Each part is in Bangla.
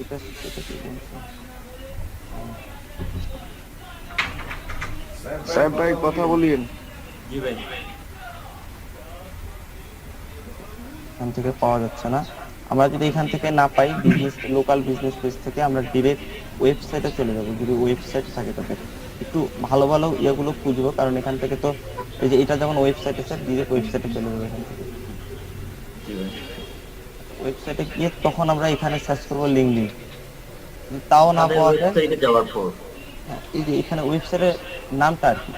এটা এটা কি বলছে? সাহেব ভাই কথা বলিয়েন। জি ভাই। এখান থেকে পাওয়া যাচ্ছে না। আমরা যদি এখান থেকে না পাই, বিজনেস লোকাল বিজনেস পেজ থেকে আমরা ডিরেক্ট ওয়েবসাইটে চলে যাব, যদি ওয়েবসাইট থাকে তাদের। একটু ভালো ভালো ইয়েগুলো খুঁজবো, কারণ এখান থেকে তো এই যে এটা যেমন ওয়েবসাইট আছে, ডিরেক্ট ওয়েবসাইটে চলে যাবো এখান থেকে। জি ভাই। ওয়েবসাইটে গিয়ে তখন আমরা এখানে সার্চ করবো লিঙ্কডইন। তাও না তাদের পাওয়া যায়, ওয়েবসাইটে যাওয়ার পর। হ্যাঁ এই যে এখানে ওয়েবসাইটের নামটা আর কি,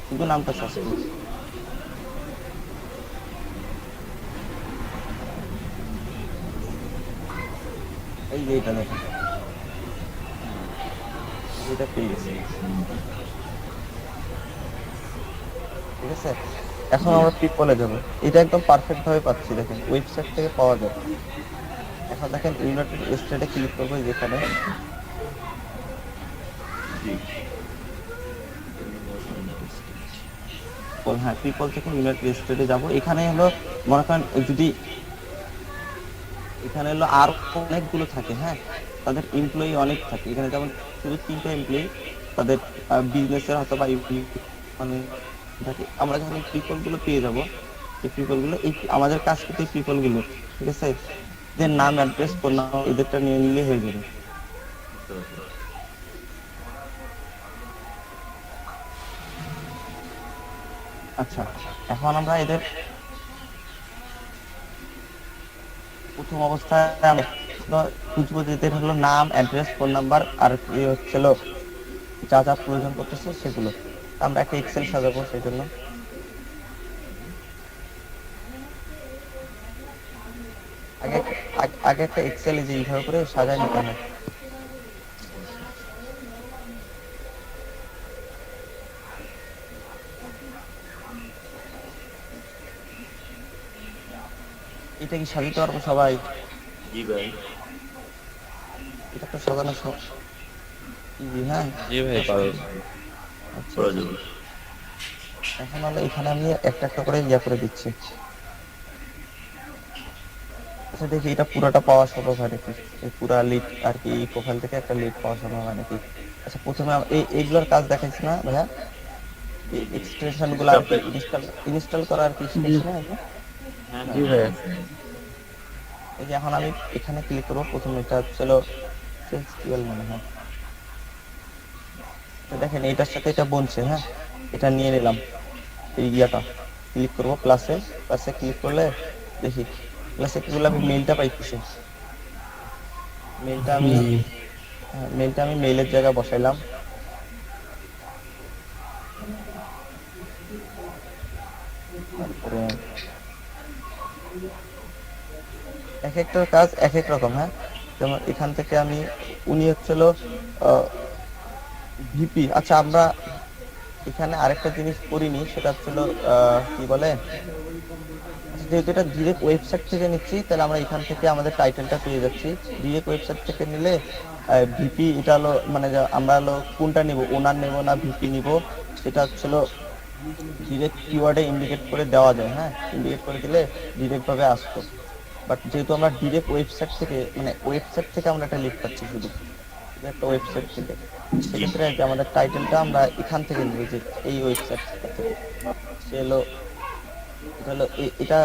শুধু নামটা সার্চ আচ্ছা। করবো। এই যে এটা দেখেন, এটা পেয়ে গেছি। ঠিক আছে, এখন আমরা পিপলে যাব। এটা একদম পারফেক্ট ভাবে পাচ্ছি, দেখেন ওয়েবসাইট থেকে পাওয়া যায়। এখন দেখেন ইউনাইটেড স্টেটে ক্লিক করবো, যেখানে জি। হ্যাঁ পিপল থেকে ইউনাইটেড স্টেটে যাব। এখানে হলো মনে করেন যদি এখানে হলো আর অনেকগুলো থাকে, হ্যাঁ তাদের এমপ্লয়ি অনেক থাকে। এখানে যেমন শুধু 3টা এমপ্লয়ি, তাদের বিজনেসের হয়তো বা মানে থাকে। আমরা যখন এই পিপল গুলো পেয়ে যাব, এই পিপল গুলো এই আমাদের কাজ করতে এই পিপল গুলো, ঠিক আছে, এদের নাম অ্যাড্রেস ফোন নাম্বার এদেরটা নিয়ে নিলে হয়ে যাবে। বুঝতে পারছি। আচ্ছা, এখন আমরা এদের প্রথম অবস্থায় আমরা খুঁজবো যে এদের হলো নাম অ্যাড্রেস ফোন নাম্বার আর কি হচ্ছিল যা যা প্রয়োজন করতেছে সেগুলো। আমরা একটা এক্সেল সাজাবো সেই জন্য। আগে আগে একটা এক্সেল যে এইভাবে করে সাজায় নিতে হয়। এটা কি সাজাতে পারবো সবাই? জি ভাই। এটা তো সাজানো সব ইজি, হ্যাঁ। জি ভাই পারো। আচ্ছা করা আচ্ছা, যাবে। এখন হলো এখানে আমি একটা একটা করে ইয়া করে দিচ্ছি। আচ্ছা দেখি এটা পুরাটা পাওয়া সম্ভব হয় নাকি, এই পুরা লিড আর কি প্রোফাইল থেকে একটা লিড পাওয়া সম্ভব হয় নাকি। আচ্ছা প্রথমে এই এইগুলোর কাজ দেখাইছি না ভাইয়া, এই এক্সটেনশন গুলো আর কি আপনার। ইনস্টল ইনস্টল করা আর কি জি শিখাইছি না আগে? হ্যাঁ জি হ্যাঁ হ্যাঁ। ভাইয়া। এই যে এখন আমি এখানে ক্লিক করবো, প্রথমে এটা হচ্ছিল সেলস মনে হয়। তো দেখেন এটার সাথে এটা বলছে, হ্যাঁ এটা নিয়ে নিলাম। এই ইয়াটা ক্লিক করবো প্লাসে, প্লাসে ক্লিক করলে দেখি প্লাসে কি করলে আমি মেইলটা পাইতেছি। মেইলটা আমি জি মেইলটা আমি মেইলের জায়গায় বসাইলাম। তারপরে এক একটার কাজ এক এক রকম, হ্যাঁ। যেমন এখান থেকে আমি উনি হচ্ছিল ভিপি। আচ্ছা আমরা এখানে আরেকটা জিনিস করিনি, সেটা হচ্ছিল কি বলে, আচ্ছা যেহেতু এটা ডিরেক্ট ওয়েবসাইট থেকে নিচ্ছি, তাহলে আমরা এখান থেকে আমাদের টাইটেলটা পেয়ে যাচ্ছি। ডিরেক্ট ওয়েবসাইট থেকে নিলে ভিপি এটা হলো মানে আমরা হলো কোনটা নিব, ওনার নেব না ভিপি নিব, সেটা হচ্ছিল ডিরেক্ট কিওয়ার্ডে ইন্ডিকেট করে দেওয়া যায়, হ্যাঁ ইন্ডিকেট করে দিলে ডিরেক্ট ভাবে আসতো। বাট যেহেতু আমরা ডিরেক্ট ওয়েবসাইট থেকে মানে ওয়েবসাইট থেকে আমরা একটা লিড পাচ্ছি, শুধু শুধু একটা ওয়েবসাইট থেকে, জি। সেক্ষেত্রে আর কি আমাদের টাইটেলটা আমরা এখান থেকে নিব, যে এই ওয়েবসাইট থেকে। সে হলো এটা হলো এটা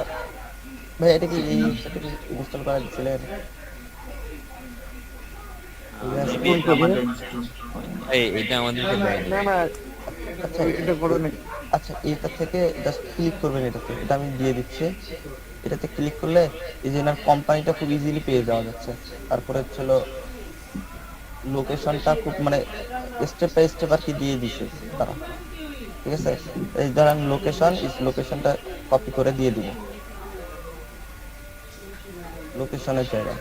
ভাই, এটা কি এই ওয়েবসাইটে কি ইনস্টল করা দিছিলেন? এই আছে মেবি না? এটা কোনটা ভাইয়া? আমাদের ইনস্টল হয়নি। ভাই এটা না আমাদেরকে না দেয়নি না ভাই। না, আচ্ছা এটা করো না। আচ্ছা, এটা থেকে জাস্ট ক্লিক করবেন, এটাতে এটা আমি দিয়ে দিচ্ছি। এটাতে ক্লিক করলে এই যে এনার কোম্পানিটা খুব ইজিলি পেয়ে যাওয়া যাচ্ছে। তারপরে হচ্ছিল লোকেশনটা খুব মানে স্টেপ বাই স্টেপ আর কি দিয়ে দিছে তারা, ঠিক আছে। এই ধরেন লোকেশনটা কপি করে দিয়ে দিব লোকেশনের জায়গায়।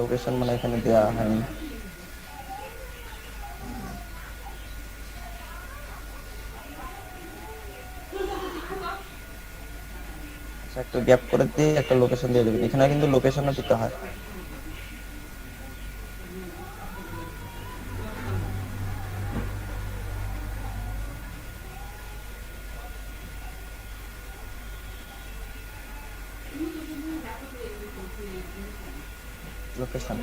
লোকেশন মানে এখানে দেওয়া হয়নি। আচ্ছা একটা গ্যাপ করে দিয়ে একটা লোকেশন দিয়ে দেবেন, এখানে কিন্তু লোকেশনও দিতে হয়। লোকেশন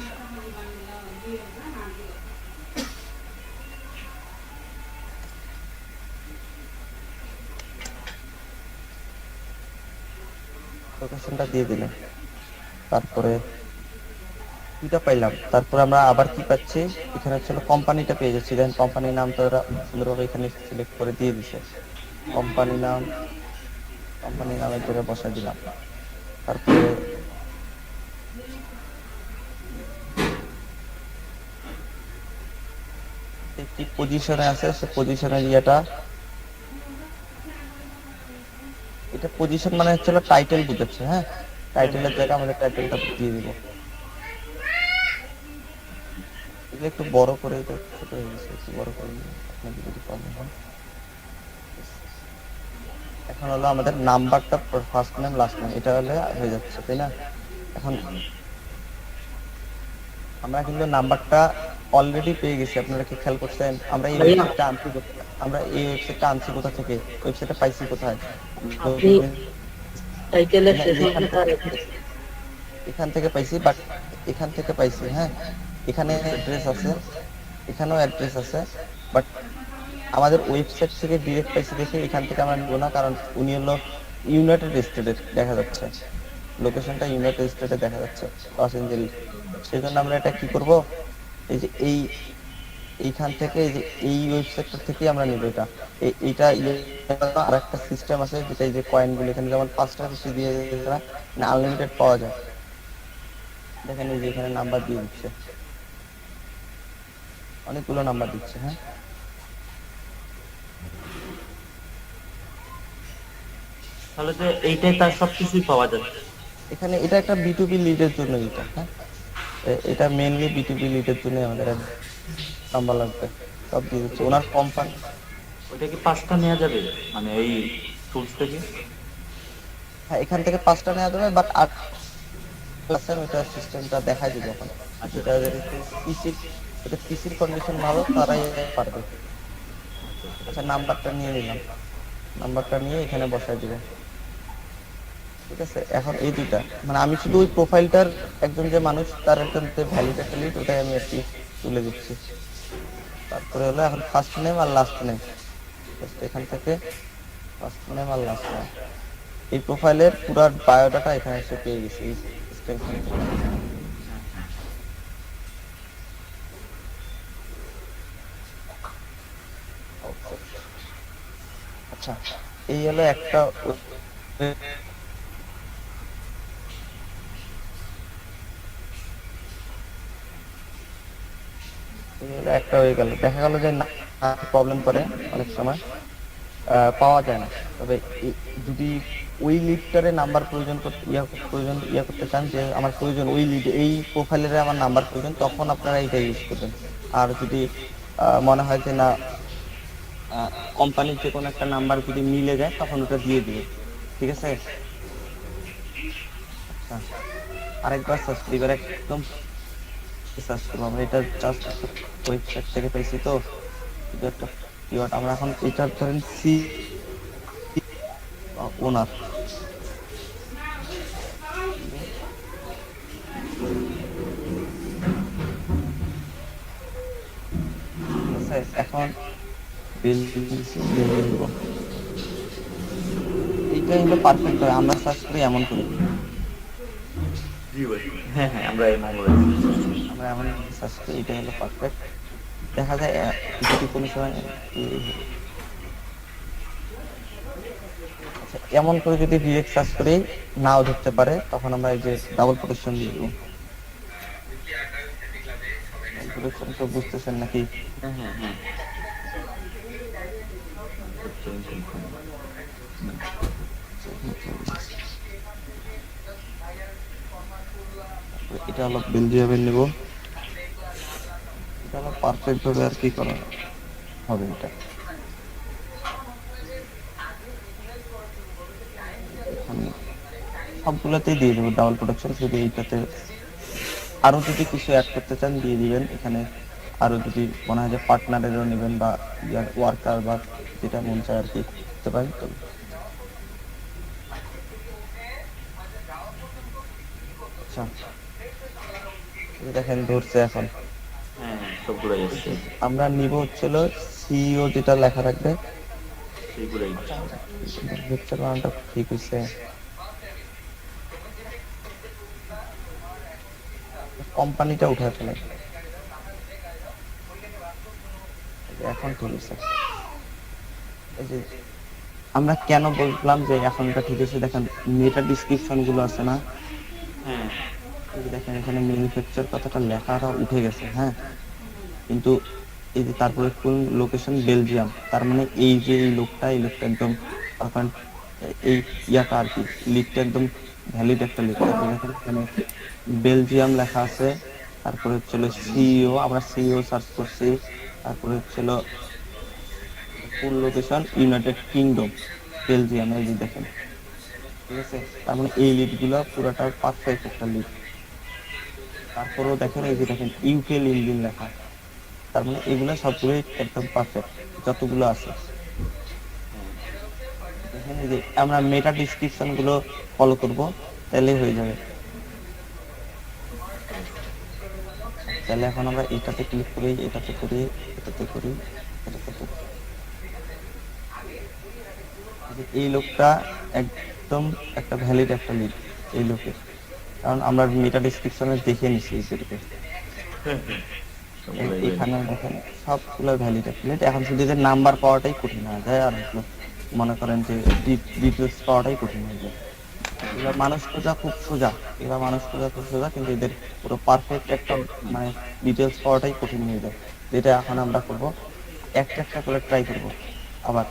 লোকেশনটা দিয়ে দিলাম, তারপরে দুইটা পাইলাম, তারপরে আমরা আবার কি পাচ্ছি, এখানে ছিল কোম্পানিটা পেয়ে যাচ্ছি, দেন কোম্পানির নামটা ওরা সুন্দরভাবে এখানে সিলেক্ট করে দিয়ে দিছে, কোম্পানির নামের জায়গায় বসাই দিলাম। তারপরে কি পজিশনে আছে সে পজিশনের এটা পজিশন মানে হচ্ছে টাইটেল বুঝাচ্ছে। হ্যাঁ, টাইটেলের জায়গায় আমাদের টাইটেলটা দিয়ে দিব। এগুলো একটু বড় করে, এটা ছোট হয়ে গেছে, একটু বড় করে দিই, আপনাদের যদি প্রবলেম হয়। এখন হলো আমাদের নাম্বারটা ফার্স্ট নেম লাস্ট নেম এটা হলে হয়ে যাচ্ছে, তাই না? এখন আমরা কিন্তু নাম্বারটা অলরেডি পেয়ে গেছি, আপনারা কি খেয়াল করছেন? আমরা এই ওয়েবসাইটটা আনছি কোথা থেকে, ওয়েবসাইটটা পাইছি কোথায়? আপনি টাইটেলের শেষে এখান থেকে পাইছি, বাট এখান থেকে পাইছি। হ্যাঁ, এখানে অ্যাড্রেস আছে, এখানেও অ্যাড্রেস আছে, বাট আমাদের ওয়েবসাইট থেকে ডিরেক্ট পাইছি দেখে এখান থেকে আমরা নিব না, কারণ উনি হলো ইউনাইটেড স্টেটে দেখা যাচ্ছে, লোকেশনটা ইউনাইটেড স্টেটে দেখা যাচ্ছে, লস এঞ্জেলিস। সেই জন্য আমরা এটা কি করব, এই যে এইখান থেকে এই যে এই ওয়েবসাইটটা থেকে আমরা নিব এটা। এইটা আর একটা সিস্টেম আছে যেটা এই যে কয়েনগুলো এখানে যেমন 5 টাকা বেশি দিয়ে না আনলিমিটেড পাওয়া যায়। দেখেন এই যে এখানে নাম্বার দিয়ে দিচ্ছে, অনেকগুলো নাম্বার দিচ্ছে। হ্যাঁ, তাহলে তো এইটাই তার সবকিছুই পাওয়া যাচ্ছে। এখানে এটা একটা বিটুবি লিডের জন্য এটা। হ্যাঁ, এটা মেইনলি বিটুবি লিডের জন্য আমাদের নাম্বার লাগবে, সব দিয়ে দিচ্ছে ওনার কোম্পানি। ওইটা কি 5টা নেওয়া যাবে মানে এই টুলস থেকে? হ্যাঁ, এখান থেকে 5টা নেওয়া যাবে, বাট আর ওইটা সিস্টেমটা দেখাই দিবে এখন। এটা পিসির কন্ডিশন ভালো, তারাই পারবে। আচ্ছা, নাম্বারটা নিয়ে নিলাম, নাম্বারটা নিয়ে এখানে বসাই দিব। ঠিক আছে, এখন এই দুইটা মানে আমি শুধু ওই প্রোফাইলটার একজন যে মানুষ তার একজন যে ভ্যালিড একটা লিড ওটাই আমি আর কি তুলে দিচ্ছি। তারপরে হলো এখন ফার্স্ট নেম আর লাস্ট নেম, এখান থেকে ফার্স্ট নেম আর লাস্ট নেম, এই প্রোফাইলের পুরো বায়োডাটা এখানে এসে পেয়ে গেছি এই এক্সটেনশন থেকে। আচ্ছা, এই হলো একটা একটা হয়ে গেল। দেখা গেল যে প্রবলেম করে অনেক সময়, পাওয়া যায় না। তবে যদি ওই লিডটারে নাম্বার ইয়া করতে চান যে আমার প্রয়োজন ওই লিড এই প্রোফাইলের আমার নাম্বার প্রয়োজন, তখন আপনারা এইটা ইউজ করবেন। আর যদি মনে হয় যে না কোম্পানির যে কোনো একটা নাম্বার যদি মিলে যায় তখন ওটা দিয়ে দিবে। ঠিক আছে, আচ্ছা আরেকবার সার্চ করি, এবার একদম সার্চ করবো আমরা। এটা জাস্ট ওয়েবসাইট থেকে পেয়েছি, তো এটা একটা কিওয়ার্ড। আমরা এখন এটা ধরেন সি ওনার, এখন এইটাই হলো পারফেক্ট হয়। আমরা সার্চ করি এমন করি, জি ভাই, হ্যাঁ হ্যাঁ, আমরা এমন সার্চ করি, এটাই হলো পারফেক্ট। দেখা যায় যদি কোনো সময় আচ্ছা এমন করে যদি ডিরেক্ট সার্চ করি নাও ধরতে পারে, তখন আমরা এই যে ডাবল প্রোটেকশন দিয়ে দেবো। প্রোটেকশন তো বুঝতেছেন নাকি? হ্যাঁ হ্যাঁ হ্যাঁ। এটা হলো বেলজিয়ামের নিব, এটা হলো পারফেক্ট ভাবে আর কি করা হবে। এটা সবগুলোতেই দিয়ে দেবো ডাবল প্রোটেকশন, শুধু এইটাতে আরো যদি কিছু অ্যাড করতে চান দিয়ে দিবেন। এখানে আরো যদি মনে হয় যে পার্টনারেরও নেবেন বা ওয়ার্কার বা যেটা মন চায় আর কি করতে পারেন। তো আচ্ছা, আচ্ছা, এই দেখেন ধরছে এখন। হ্যাঁ সবগুলোই আসছে, আমরা নিব হচ্ছিল সিইও যেটা লেখা থাকবে। সেইগুলোই। লেকচার বানানটা ঠিক হইছে? কোম্পানিটা উঠে ফেলে, এখন ঠিক আছে। এই যে আমরা কেন বললাম যে এখন এটা ঠিক আছে, দেখেন মেটা ডিসক্রিপশন গুলো আছে না, হ্যাঁ এই যে দেখেন এখানে ম্যানুফ্যাকচার কথাটা লেখাটা উঠে গেছে, হ্যাঁ, কিন্তু এই যে তারপরে কোন লোকেশন বেলজিয়াম, তার মানে এই যে এই লোকটা একদম এখন এই ইয়াটা আর কি লিডটা একদম ভ্যালিড একটা লিড। তারপরে দেখেন এখানে বেলজিয়াম লেখা আছে, তারপরে হচ্ছিল সিইও, আমরা সিইও সার্চ করছি, তারপরে হচ্ছিল ফুল লোকেশন ইউনাইটেড কিংডম, বেলজিয়াম, এই যে দেখেন, ঠিক আছে। তার মানে এই লিড গুলা পুরাটা পারফেক্ট একটা লিড। তারপরেও দেখেন এই যে দেখেন ইউকে লিঙ্কডিন লেখা, তার মানে এগুলো সবগুলোই একদম পারফেক্ট যতগুলো আছে। দেখেন এই যে আমরা মেটা ডিসক্রিপশন গুলো ফলো করব, তাহলে হয়ে যাবে। তাহলে এখন আমরা এটাতে ক্লিক করি, এটাতে করি, এটাতে করি, এটাতে করি। এই লোকটা একদম একটা ভ্যালিড একটা লিড এই লোকের, কারণ আমরা মেটা ডিসক্রিপশনে দেখে নিছি এইদেরকে। এখানে দেখেন সবগুলো ভ্যালিড একটা লিড। এখন শুধু এদের নাম্বার পাওয়াটাই কঠিন হয়ে যায়, আর মনে করেন যে ডিটেলস পাওয়াটাই কঠিন হয়ে যায়। এগুলা মানুষ খোঁজা খুব সোজা, কিন্তু এদের পুরো পারফেক্ট একটা মানে ডিটেলস পাওয়াটাই কঠিন হয়ে যায়। যেটা এখন আমরা করব, একটা একটা করে ট্রাই করব। আবার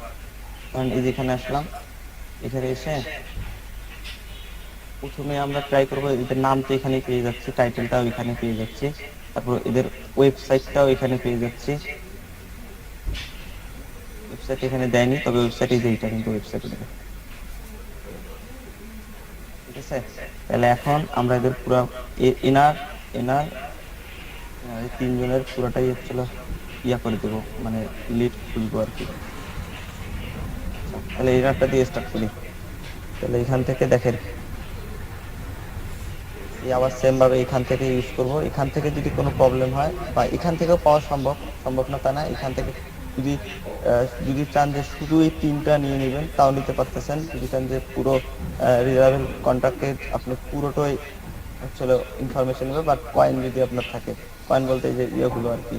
কারণ এই যেখানে আসলাম, এখানে এসে প্রথমে আমরা ট্রাই করব, এদের নাম তো এখানে পেয়ে যাচ্ছি, টাইটেলটাও এখানে পেয়ে যাচ্ছি, তারপর এদের ওয়েবসাইটটাও এখানে পেয়ে যাচ্ছি। ওয়েবসাইট এখানে দেয়নি, তবে ওয়েবসাইটে যেটা কিন্তু ওয়েবসাইটে দেবে, ঠিক আছে। তাহলে এখন আমরা এদের পুরো এনার এনার এই তিনজনের পুরোটাই হচ্ছিল ইয়া করে দেবো, মানে লিড খুলবো আর কি। তাহলে এনারটা দিয়ে স্টার্ট করি। তাহলে এখান থেকে দেখেন এই আবার সেম ভাবে এখান থেকে ইউজ করব। এখান থেকে যদি কোনো প্রবলেম হয়, বা এখান থেকেও পাওয়া সম্ভব না তা না, এখান থেকে যদি যদি চান যে শুধু এই তিনটা নিয়ে নেবেন তাও নিতে পারতেছেন। যদি চান যে পুরো রিজার্ভেল কন্ট্রাক্টে আপনি পুরোটাই আসলে ইনফরমেশন নেবে, বাট কয়েন যদি আপনার থাকে, কয়েন বলতে এই যে ইয়েগুলো আর কি,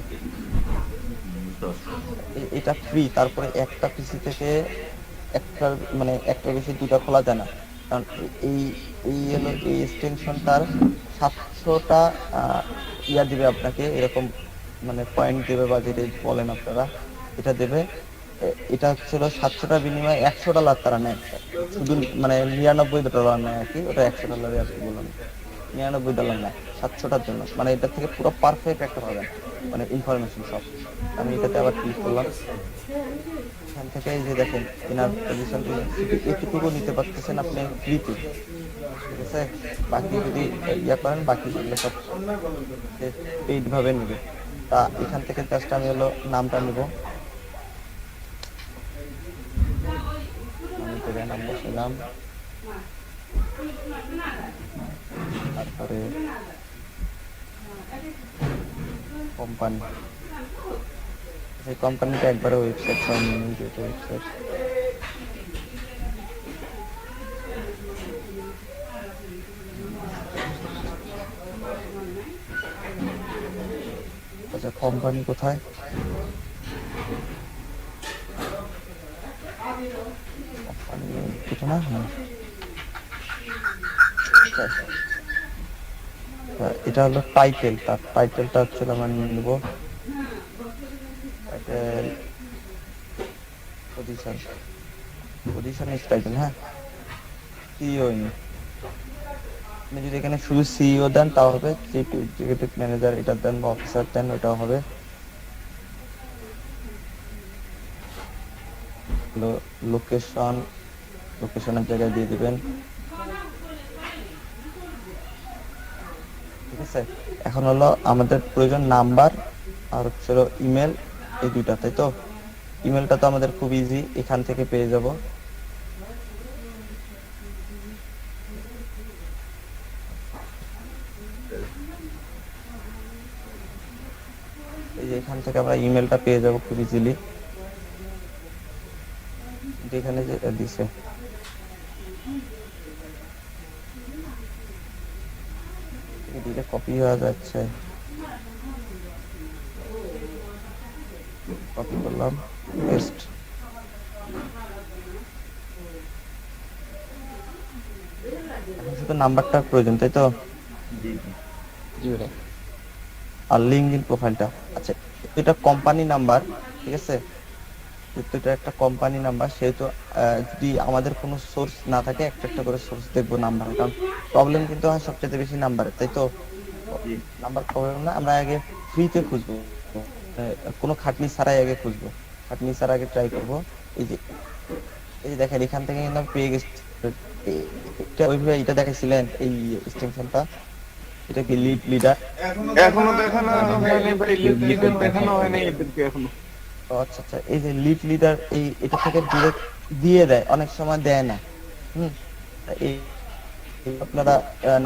এটা ফ্রি। তারপরে একটা পিসি থেকে একটা মানে একটা বেশি দুটা খোলা যায় না, কারণ এই এই হলো এই এক্সটেনশনটার 700টা ইয়া দিবে আপনাকে, এরকম মানে পয়েন্ট দেবে, বা যেটা বলেন আপনারা এটা দেবে। এটা হচ্ছিল 700টা বিনিময়ে $100 তারা নেয়, শুধু মানে $99 নেয় আর কি, ওটা $100 আর কি বললাম, $99 নেয় 700টার জন্য। মানে এটা থেকে পুরো পারফেক্ট একটা পাবেন মানে ইনফরমেশন সব। আমি এটাতে আবার ক্লিক করলাম, এখান থেকে এই যে দেখেন এনার পজিশন, এটুকু নিতে পারতেছেন আপনি ফ্রিতে, ঠিক আছে। বাকি যদি ইয়া করেন, বাকি সেগুলো সব পেইড ভাবে নেবে। তা এখান থেকে জাস্ট আমি হলো নামটা নিব, আমি তো নাম বসালাম, তারপরে কোম্পানি, সেই কোম্পানিটা একবারে ওয়েবসাইট সহ নিয়ে নিই, যেটা ওয়েবসাইট আচ্ছা। কোম্পানি কোথায়? কোম্পানি কিছু না, হ্যাঁ এটা হলো টাইটেল, তার টাইটেলটা হচ্ছে আমরা নিয়ে নেবো টাইটেল পজিশন ইজ টাইটেল, হ্যাঁ সিইও। আপনি যদি এখানে শুধু সিইও দেন তাও হবে, চিফ এক্সিকিউটিভ ম্যানেজার এটা দেন বা অফিসার দেন ওটাও হবে। লোকেশনের জায়গায় দিয়ে দিবেন, ঠিক আছে। এখন হলো আমাদের প্রয়োজন নাম্বার আর হচ্ছে ইমেল, এই দুইটা, তাই তো। ইমেলটা তো আমাদের খুব ইজি, এখান থেকে পেয়ে যাব। যে এখান থেকে আমরা ইমেলটা পেয়ে যাব খুব ইজিলি, যেখানে যে দিছে এদিকে কপি হয়ে যাচ্ছে, কপি করলাম, পেস্ট। এখন শুধু নাম্বারটা প্রয়োজন, তাই তো? জি জি। জি ভাই। আর লিঙ্কডইন প্রোফাইলটা, আচ্ছা এটা কোম্পানি নাম্বার, ঠিক আছে? যেহেতু এটা একটা কোম্পানি নাম্বার, সেহেতু যদি আমাদের কোনো সোর্স না থাকে, একটা একটা করে সোর্স দেখবো নাম্বার, কারণ প্রবলেম কিন্তু হয় সবচেয়ে বেশি নাম্বারে, তাই তো? জি। নাম্বার প্রবলেম না, আমরা আগে ফ্রিতে খুঁজবো, কোনো খাটনি ছাড়াই আগে খুঁজবো, খাটনি ছাড়া আগে ট্রাই করবো। এই যে এই যে দেখেন এখান থেকে কিন্তু আমি পেয়ে গেছি। এটা ওইভাবে এটা দেখাইছিলেন এই এক্সটেনশনটা, এটা কি লিডার? এখনো দেখানো হয়নি ভাই, লিডার দেখানো হয়নি এদেরকে এখনো। ও আচ্ছা আচ্ছা, এই যে লিডার, এই এটা থেকে ডিরেক্ট দিয়ে দেয়, অনেক সময় দেয় না। হুম, তা এই এই আপনারা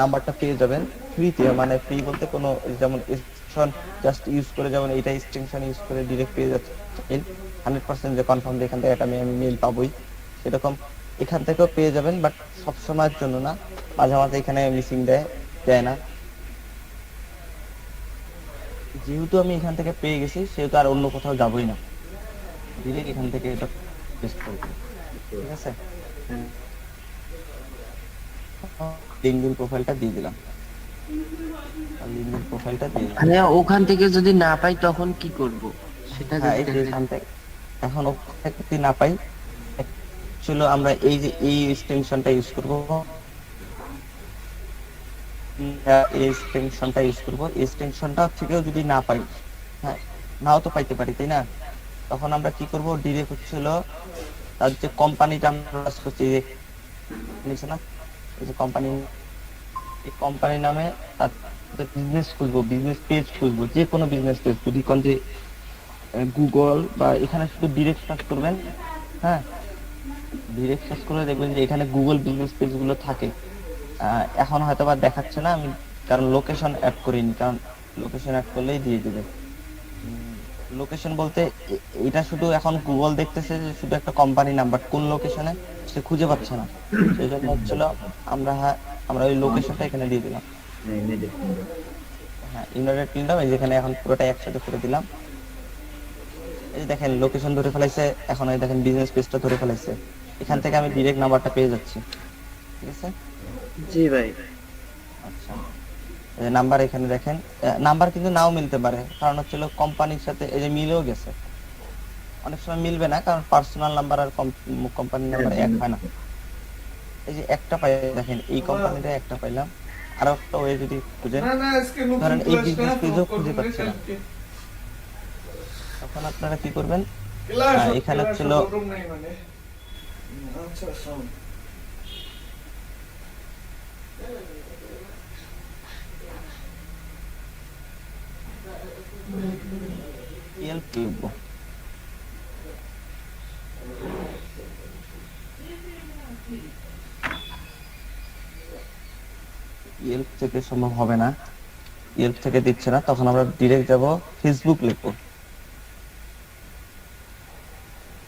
নাম্বারটা পেয়ে যাবেন ফ্রিতে, মানে ফ্রি বলতে কোনো যেমন এক্সটেনশন জাস্ট ইউজ করে, যেমন এইটা এক্সটেনশন ইউজ করে ডিরেক্ট পেয়ে যাচ্ছে 100% যে কনফার্ম এখান থেকে একটা আমি মেইল পাবোই, সেরকম এখান থেকেও পেয়ে যাবেন, বাট সব সময়ের জন্য না, মাঝে মাঝে এখানে মিসিং দেয় না। যেহেতু আমি এখান থেকে পেয়ে গেছি, সেহেতু আর অন্য কোথাও যাবোই না, ডিরেক্ট এখান থেকে এটা পেস্ট করবো, ঠিক আছে? লিঙ্কডইন প্রোফাইলটা দিয়ে দিলাম, আর লিঙ্কডইন প্রোফাইলটা দিয়ে দিলাম। ভাইয়া ওখান থেকে যদি না পাই তখন কি করব সেটা হ্যাঁ, যদি এই যে দেখে এখান থেকে এখন ওখানে যদি না পাই, চলো আমরা এই যে এই এক্সটেনশনটা ইউজ করবো, এই এক্সটেনশনটা ইউজ করবো, এক্সটেনশনটা থেকেও যদি না পাই, হ্যাঁ নাও তো পাইতে পারি, তাই না? তখন আমরা কি করব, ডিরেক্ট হচ্ছিল তার যে কোম্পানিটা আমরা কাজ করছি, এই যে নিচে না, এই যে কোম্পানি, এই কোম্পানি নামে তার বিজনেস খুঁজবো, বিজনেস পেজ খুঁজবো, যে কোনো বিজনেস পেজ, যদি কোন যে গুগল বা এখানে শুধু ডিরেক্ট সার্চ করবেন, হ্যাঁ ডিরেক্ট সার্চ করে দেখবেন যে এখানে গুগল বিজনেস পেজ গুলো থাকে। এখন হয়তো বা দেখাচ্ছে না, আমি কারণ লোকেশন অ্যাড করিনি, কারণ লোকেশন অ্যাড করলেই দিয়ে দেবে। লোকেশন বলতে এটা শুধু এখন গুগল দেখতেছে যে শুধু একটা কোম্পানি নাম্বার, কোন লোকেশনে সে খুঁজে পাচ্ছে না, সেই জন্য হচ্ছিল আমরা ওই লোকেশনটা এখানে দিয়ে দিলাম। হ্যাঁ, ইউনাইটেড কিংডম, এই যেখানে এখন পুরোটা একসাথে করে দিলাম। এই দেখেন লোকেশন ধরে ফেলাইছে, এখন এই দেখেন বিজনেস পেজটা ধরে ফেলাইছে, এখান থেকে আমি ডিরেক্ট নাম্বারটা পেয়ে যাচ্ছি, ঠিক আছে? জি ভাই। আচ্ছা, নাম্বার এখানে দেখেন, নাম্বার কিন্তু নাও মিলতে পারে, কারণ হচ্ছিল কোম্পানির সাথে এই যে মিলেও গেছে, অনেক সময় মিলবে না, কারণ পার্সোনাল নাম্বার আর কোম্পানির নাম্বার এক হয় না। এই যে একটা পাই, দেখেন এই কোম্পানিটা একটা পাইলাম, আর একটা ওয়ে যদি খুঁজেন, ধরেন এই বিজনেস পেজও খুঁজে পাচ্ছি না, তখন আপনারা কি করবেন, এখানে হচ্ছিল হেল্প লিখবো, হেল্প থেকে সম্ভব হবে না, হেল্প থেকে দিচ্ছে না, তখন আমরা ডিরেক্ট যাব ফেসবুক লিখবো।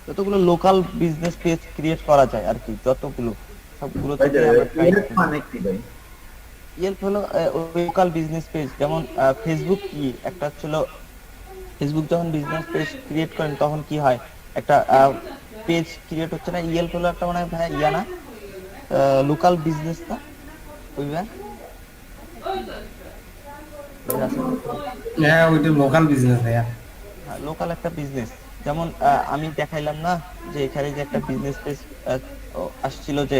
যতগুলো লোকাল বিজনেস পেজ ক্রিয়েট করা যায় আর কি, যতগুলো সবগুলো থেকে আমরা ট্রাই করতে মানে কি ভাই? হেল্প হলো লোকাল বিজনেস পেজ, যেমন ফেসবুক কি একটা ছিল, ফেসবুক যখন বিজনেস পেজ ক্রিয়েট করেন তখন কি হয়, একটা পেজ ক্রিয়েট হচ্ছে না, ইয়েল হলো একটা মানে ভাই ইয়া না, লোকাল বিজনেস না, বুঝবেন? হ্যাঁ ওইটা লোকাল বিজনেস ভাইয়া। লোকাল একটা বিজনেস, যেমন আমি দেখাইলাম না যে এখানে যে একটা বিজনেস পেজ আসছিল, যে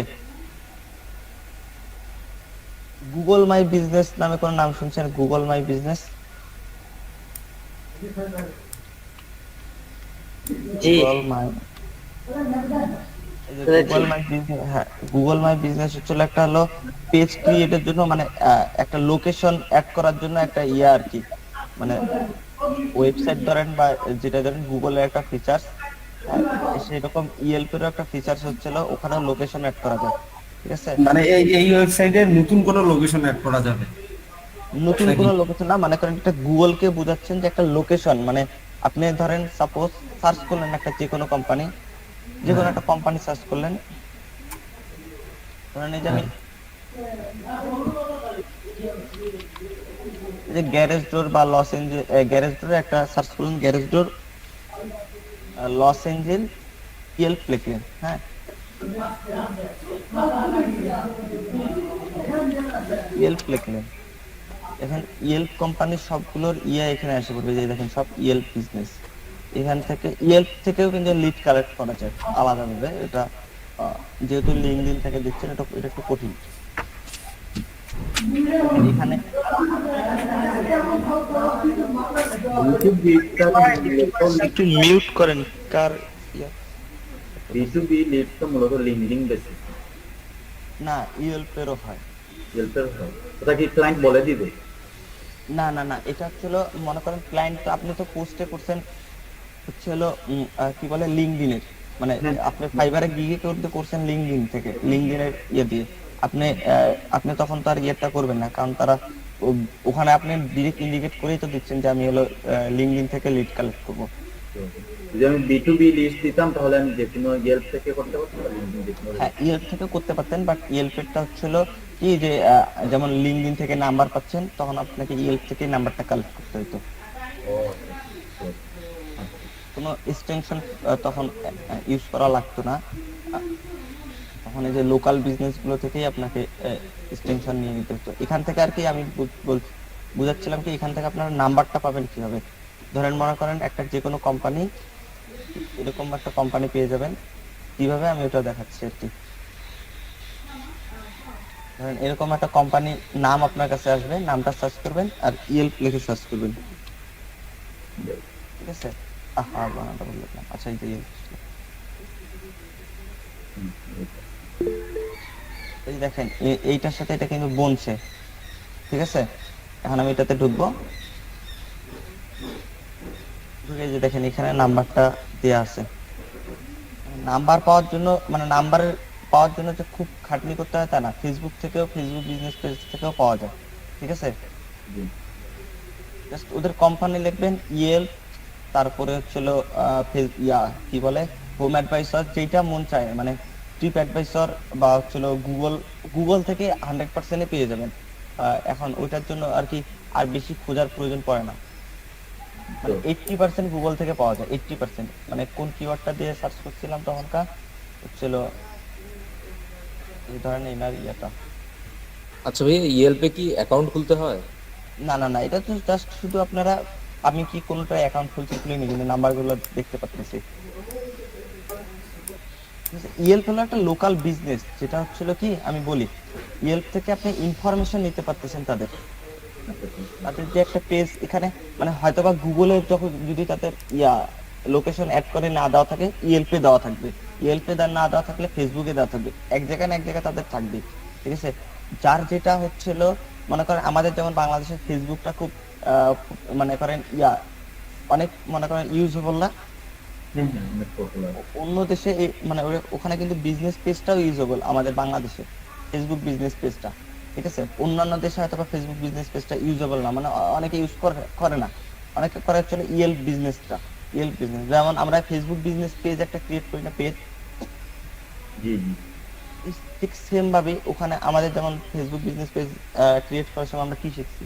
গুগল মাই বিজনেস নামে কোন নাম শুনছেন? Google my business, G. Google my, Google my business, হ্যাঁ গুগল মাই বিজনেস হচ্ছিল একটা হলো পেজ ক্রিয়েটের জন্য, মানে একটা লোকেশন অ্যাড করার জন্য একটা ইয়া আর কি, মানে ওয়েবসাইট ধরেন বা যেটা ধরেন গুগলের একটা ফিচার্স, সেরকম ইয়েলপেরও একটা ফিচার্স হচ্ছিল, ওখানে লোকেশন অ্যাড করা যায়, ঠিক আছে? মানে এই এই ওয়েবসাইটে নতুন কোনো লোকেশন অ্যাড করা যাবে। নতুন কোনো লোকেশন না, মানে করেন একটা গুগলকে বোঝাচ্ছেন যে একটা লোকেশন, মানে আপনি ধরেন সাপোজ সার্চ করলেন একটা যে কোনো কোম্পানি, যে কোনো একটা কোম্পানি সার্চ করলেন, ধরেন এই যে আমি এই যে গ্যারেজ ডোর বা লস এঞ্জেল, গ্যারেজ ডোর একটা সার্চ করলেন, গ্যারেজ ডোর লস এঞ্জেল ইয়েল্প লিখলেন, হ্যাঁ ইয়েল্প লিখলেন, এখন ইয়েল্প কোম্পানির সবগুলোর এখানে এসে পড়বে, যে দেখেন সব ইয়েল্প বিজনেস। এখান থেকে ইয়েল্প থেকেও কিন্তু লিড কালেক্ট করা যায় আলাদাভাবে, এটা যেহেতু লিঙ্কডইন থেকে দিচ্ছেন এটা এটা একটু কঠিন। এখানে একটু মিউট করেন কার B2B লিড তো মূলত লিঙ্কডিন বেসিস, না ইয়েল্পেরও হয়। হেল্পের হয়, ওটা কি ক্লায়েন্ট বলে দিবে? না না না, এটা হচ্ছে হলো মনে করেন ক্লায়েন্ট, তো আপনি তো পোস্টে করছেন হচ্ছে হলো কি বলে লিঙ্কডইনের, মানে আপনি ফাইবারে গিয়ে করতে করছেন লিঙ্কডইন থেকে, লিঙ্কডইনের দিয়ে আপনি আপনি তখন তো আর ইয়েটা করবেন না, কারণ তারা ওখানে আপনি ডিরেক্ট ইন্ডিকেট করেই তো দিচ্ছেন যে আমি হলো লিঙ্কডইন থেকে লিড কালেক্ট করব। যদি আমি B2B লিস্ট দিতাম তাহলে আমি যে কোনো ইয়েল্প থেকে করতে পারতাম, লিঙ্কডিন যে কোনো হ্যাঁ ইয়েল্প থেকে করতে পারতেন, বাট ইয়েল্পেরটা হচ্ছিল কি যে যেমন লিঙ্কডইন থেকে নাম্বার পাচ্ছেন, তখন আপনাকে ইয়েল্প থেকে নাম্বারটা কালেক্ট করতে হতো, কোনো এক্সটেনশন তখন ইউজ করা লাগতো না। তখন এই যে লোকাল বিজনেস গুলো থেকেই আপনাকে এক্সটেনশন নিয়ে নিতে হতো। এখান থেকে আর কি আমি বুঝাচ্ছিলাম কি, এখান থেকে আপনারা নাম্বারটা পাবেন কিভাবে। ধরেন মনে করেন একটা যে কোনো কোম্পানি, এরকম একটা কোম্পানি পেয়ে যাবেন, কিভাবে আমি ওটা দেখাচ্ছি আর কি। ধরেন এরকম একটা কোম্পানির নাম আপনার কাছে আসবে, নামটা সার্চ করবেন আর ইয়েল্প লিখে সার্চ করবেন, ঠিক আছে? বানানটা বললাম না, আচ্ছা এই যে ইয়েল্প। এই দেখেন এইটার সাথে এটা কিন্তু বনছে, ঠিক আছে? এখন আমি এটাতে ঢুকবো, ঢুকে যে দেখেন এখানে নাম্বারটা দেয়া আছে। নাম্বার পাওয়ার জন্য, মানে নাম্বার পাওয়ার জন্য যে খুব খাটনি করতে হয় তা না, ফেসবুক থেকেও, ফেসবুক বিজনেস পেজ থেকেও পাওয়া যায়, ঠিক আছে? জাস্ট ওদের কোম্পানি লিখবেন ইয়েল্প, তারপরে হচ্ছিল কি বলে হোম অ্যাডভাইসর, যেটা মন চায়, মানে ট্রিপ অ্যাডভাইসর বা হচ্ছিল গুগল, গুগল থেকে 100% পেয়ে যাবেন। এখন ওইটার জন্য আর কি আর বেশি খোঁজার প্রয়োজন পড়ে না, মানে 80% গুগল থেকে পাওয়া যায়, 80%। মানে কোন কিওয়ার্ডটা দিয়ে সার্চ করছিলাম তখনকার হচ্ছিল এই ধরনের ইনার ইয়েটা। আচ্ছা ভাই, ইয়েলপে কি অ্যাকাউন্ট খুলতে হয়? না না না, এটা তো জাস্ট শুধু আপনারা, আমি কি কোনোটা অ্যাকাউন্ট খুলছি খুলিনি, কিন্তু নাম্বারগুলো দেখতে পাচ্ছি। ইয়েল্প হলো একটা লোকাল বিজনেস, যেটা হচ্ছিল কি আমি বলি, ইয়েল্প থেকে আপনি ইনফরমেশন নিতে পারতেছেন তাদের, তাদের যে একটা পেজ এখানে, মানে হয়তোবা গুগলে যখন যদি তাদের লোকেশন অ্যাড করে না দেওয়া থাকে, ইয়েল্পে দেওয়া থাকবে, ইয়েল্পে না দেওয়া থাকলে ফেসবুকে দেওয়া থাকবে, এক জায়গায় না এক জায়গায় তাদের থাকবে, ঠিক আছে? যার যেটা হচ্ছিল, মনে করেন আমাদের যেমন বাংলাদেশের ফেসবুকটা খুব মনে করেন অনেক মনে করেন ইউজেবল না, অন্য দেশে মানে ওখানে কিন্তু বিজনেস পেজটাও ইউজেবল, আমাদের বাংলাদেশে ফেসবুক বিজনেস পেজটা, ঠিক আছে? অন্যান্য দেশে হয়তো বা ফেসবুক বিজনেস পেজটা ইউজেবল না, মানে অনেকে ইউজ করে না, অনেকে করে হচ্ছে ইয়েল্প বিজনেসটা, ইয়েল্প বিজনেস। যেমন আমরা ফেসবুক বিজনেস পেজ একটা ক্রিয়েট করি না, পেজ, ঠিক সেম ভাবে ওখানে আমাদের যেমন ফেসবুক বিজনেস পেজ ক্রিয়েট করার সময় আমরা কি শিখছি,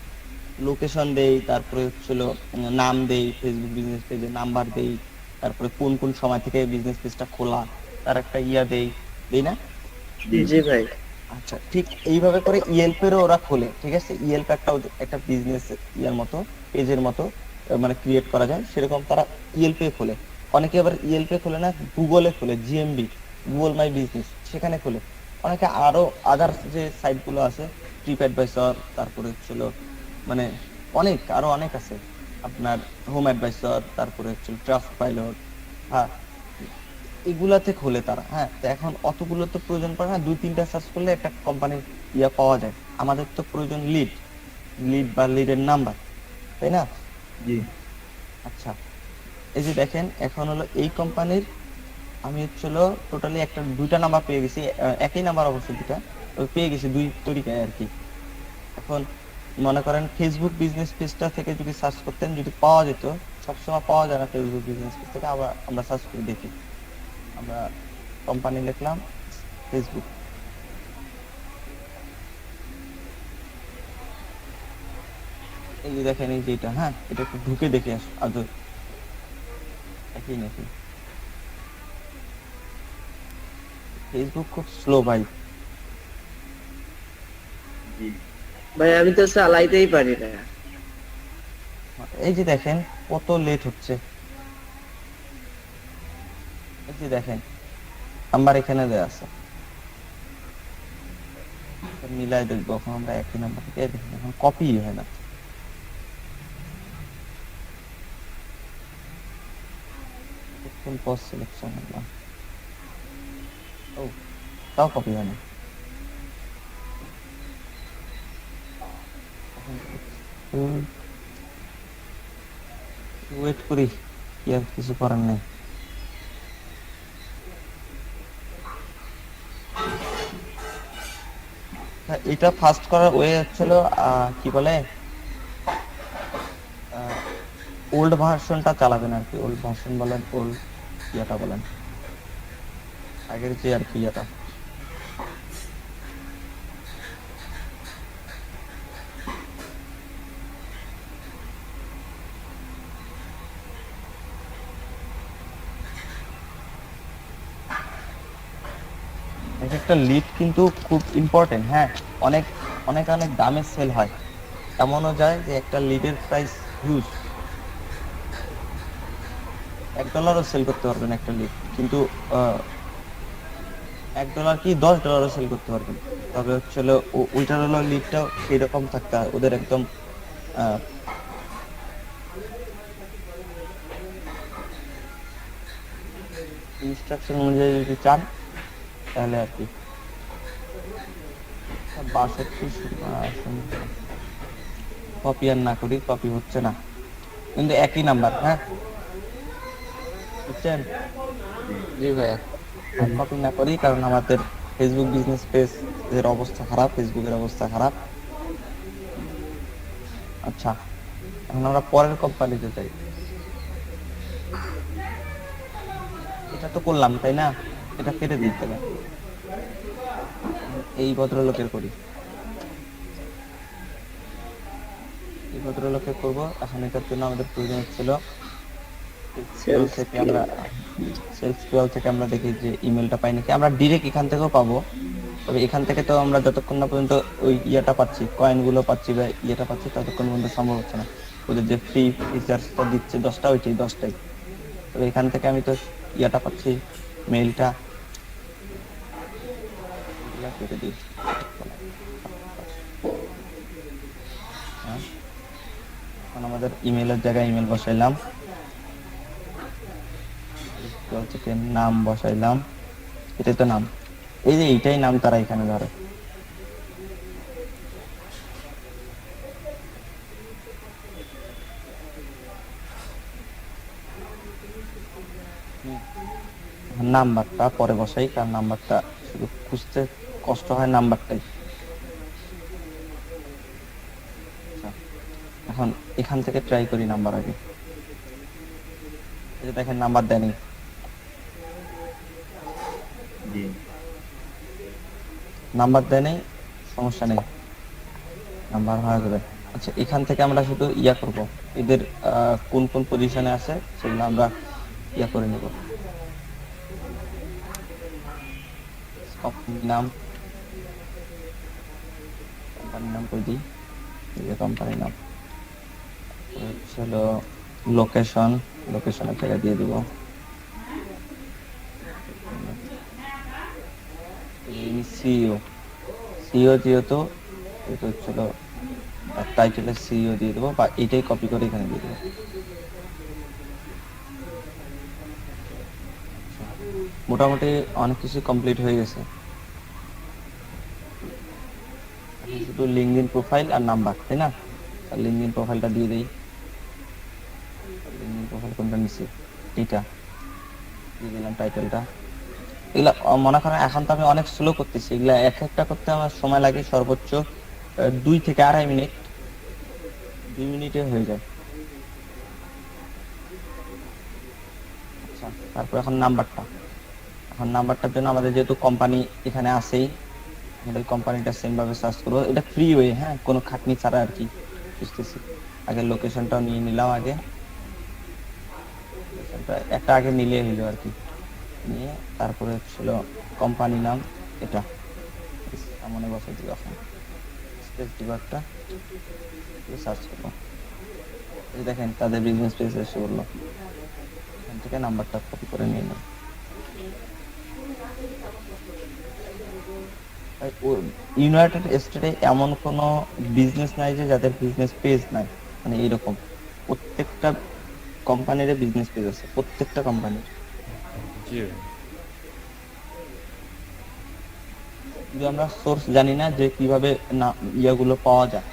লোকেশন দেই, তারপরে হচ্ছিল নাম দেই, ফেসবুক বিজনেস পেজে নাম্বার দেই, তারপরে কোন কোন সময় থেকে বিজনেস পেজটা খোলা তার একটা দেই না? জি ভাই। আচ্ছা, ঠিক এইভাবে করে ইয়েল্পেরও ওরা খোলে, ঠিক আছে? ইয়েল্প একটা বিজনেস মতো, পেজের মতো মানে ক্রিয়েট করা যায়, সেরকম তারা ইয়েল্পে খোলে। অনেকে আবার ইয়েল্পে খোলে না, গুগলে খোলে, জিএমবি, গুগল মাই বিজনেস, সেখানে খোলে। অনেকে আরো আদার্স যে সাইট গুলো আছে, ট্রিপ অ্যাডভাইসর, তারপরে হচ্ছিল মানে আরো অনেক আছে, আপনার হোম অ্যাডভাইসর, তারপরে হচ্ছে ট্রাস্ট পাইলট, হ্যাঁ এগুলাতে খোলে তারা। হ্যাঁ, তো এখন অতগুলো তো প্রয়োজন পড়ে না, 2-3টা সার্চ করলে একটা কোম্পানির পাওয়া যায়। আমাদের তো প্রয়োজন লিড বা লিডের নাম্বার, তাই না? জি। আচ্ছা, এই যে দেখেন এখন হলো এই কোম্পানির আমি হচ্ছিল টোটালি একটা 2টা নাম্বার পেয়ে গেছি, একই নাম্বার অবশ্য দুটা পেয়ে গেছি, 2 তরিকায় আর কি। এখন মনে করেন ফেসবুক বিজনেস পেজটা থেকে যদি সার্চ করতেন, যদি পাওয়া যেত, সবসময় পাওয়া যায় না ফেসবুক বিজনেস পেজ থেকে, আবার আমরা সার্চ করে দেখি। আমরা কোম্পানি লিখলাম ফেসবুক, এই যে দেখেন এই যে এটা, হ্যাঁ এটা একটু ঢুকে দেখে আদৌ একই নাকি। ফেসবুক খুব স্লো ভাই। জি ভাই আমি তো চালাইতেই পারি না। এই যে দেখেন কত লেট হচ্ছে, এই যে দেখেন নাম্বার এখানে দেয়া আছে, মিলাই দেখবো। এখন আমরা একই নাম্বার থেকে দেখি, এখন কপি হয় না। পোস্ট সিলেকশন ও, তাও কপি হয় না। ওয়েট করি, কি আর কিছু করার নেই। এটা ফার্স্ট করার ওয়ে হচ্ছিল কি বলে, ওল্ড ভার্সনটা চালাবেন আর কি। ওল্ড ভার্সন বলেন, ওল্ড ইয়েটা বলেন, আগের যে আর কি ইয়েটা। এক একটা লিড কিন্তু খুব ইম্পর্টেন্ট, হ্যাঁ অনেক অনেক অনেক দামে সেল হয়। এমনও যায় যে একটা লিডের প্রাইস হিউজ, $1 সেল করতে পারবেন একটা লিড, কিন্তু $1 কি $10 সেল করতে পারবেন। তবে হচ্ছিল ওইটার হলো লিডটাও সেরকম থাকতে হয়, ওদের একদম ইনস্ট্রাকশন অনুযায়ী যদি চান তাহলে আর কি। 62 কপি আর না করি, কপি হচ্ছে না, কিন্তু একই নাম্বার, হ্যাঁ বুঝছেন। জি ভাইয়া। কপি না করি কারণ আমাদের ফেসবুক বিজনেস পেজ এর অবস্থা খারাপ, ফেসবুকের অবস্থা খারাপ। আচ্ছা, এখন আমরা পরের কোম্পানিতে যাই। এটা তো করলাম তাই না, এটা কেটে দিতে হবে। এই ভদ্রলোকের করি, এই ভদ্রলোকের করবো। এখন এটার জন্য আমাদের প্রয়োজন হচ্ছিল Sales থেকে আমরা সেলস টুয়েলভ থেকে আমরা দেখি যে ইমেলটা পাই নাকি। আমরা ডিরেক্ট এখান থেকেও পাবো, তবে এখান থেকে তো আমরা যতক্ষণ না পর্যন্ত ওই ইয়েটা পাচ্ছি, কয়েন গুলো পাচ্ছি বা ইয়েটা পাচ্ছি, ততক্ষণ পর্যন্ত সম্ভব হচ্ছে না। ওদের যে ফ্রি ফিচার্সটা দিচ্ছে 10টা, ওইটাই 10টাই। তবে এখান থেকে আমি তো ইয়েটা পাচ্ছি, মেইলটা কেটে দিই। হ্যাঁ, এখন আমাদের ইমেলের জায়গায় ইমেল বসাইলাম, থেকে নাম বসাইলাম, এটাই তো নাম, এই যে এইটাই নাম তারা এখানে ধরে। নাম্বারটা পরে বসাই, কারণ নাম্বারটা শুধু খুঁজতে কষ্ট হয় নাম্বারটাই। আচ্ছা, এখন এখান থেকে ট্রাই করি নাম্বার আগে। এই যে দেখেন নাম্বার দেয়নি, জি নাম্বার দেয় নেই, সমস্যা নেই, নাম্বার হয়ে যাবে। আচ্ছা, এখান থেকে আমরা শুধু ইয়া করব, এদের কোন কোন পজিশনে আছে সেগুলো আমরা ইয়া করে নেব। নাম, কোম্পানির নাম করে দিই, এই যে কোম্পানির নাম হলো লোকেশন, লোকেশনের জায়গা দিয়ে দিব সিইও। সিইও যেহেতু এটা হচ্ছিল টাইটেলের সিইও দিয়ে দেবো, বা এটাই কপি করে এখানে দিয়ে দেবো। মোটামুটি অনেক কিছু কমপ্লিট হয়ে গেছে, শুধু লিঙ্কডইন প্রোফাইল আর নাম্বার, তাই না? লিঙ্কডইন প্রোফাইলটা দিয়ে দেই। লিঙ্কডইন প্রোফাইল কোনটা নিচ্ছি, এটা দিয়ে দিলাম, টাইটেলটা। এগুলা মনে করেন এখন তো আমি অনেক স্লো করতেছি, এগুলা এক একটা করতে আমার সময় লাগে সর্বোচ্চ 2 থেকে 2.5 মিনিট। 2 মিনিটে হয়ে যায়। আচ্ছা, তারপর এখন নাম্বারটার জন্য আমাদের যেহেতু কোম্পানি এখানে আছেই, আমাদের কোম্পানিটা সেম ভাবে সার্চ করবো। এটা ফ্রি ওয়ে, হ্যাঁ, কোনো খাটনি ছাড়া আর কি, বুঝতেছি। আগে লোকেশনটাও নিয়ে নিলাম, আগে একটা আগে নিলে হইলো আর কি। নিয়ে তারপরে ছিল কোম্পানি নাম, এটা মনে বসে দিই, এখন স্পেস দিব একটা, সার্চ করবো। এই দেখেন তাদের বিজনেস পেজ এসে বললো, এখান থেকে নাম্বারটা কপি করে নিয়ে নিলাম। ইউনাইটেড স্টেটে এমন কোনো বিজনেস নাই যে যাদের বিজনেস পেজ নাই, মানে এইরকম প্রত্যেকটা কোম্পানির বিজনেস পেজ আছে, প্রত্যেকটা কোম্পানির। জি কিন্তু আমরা সোর্স জানি না যে কিভাবে না ইয়াগুলো পাওয়া যায়।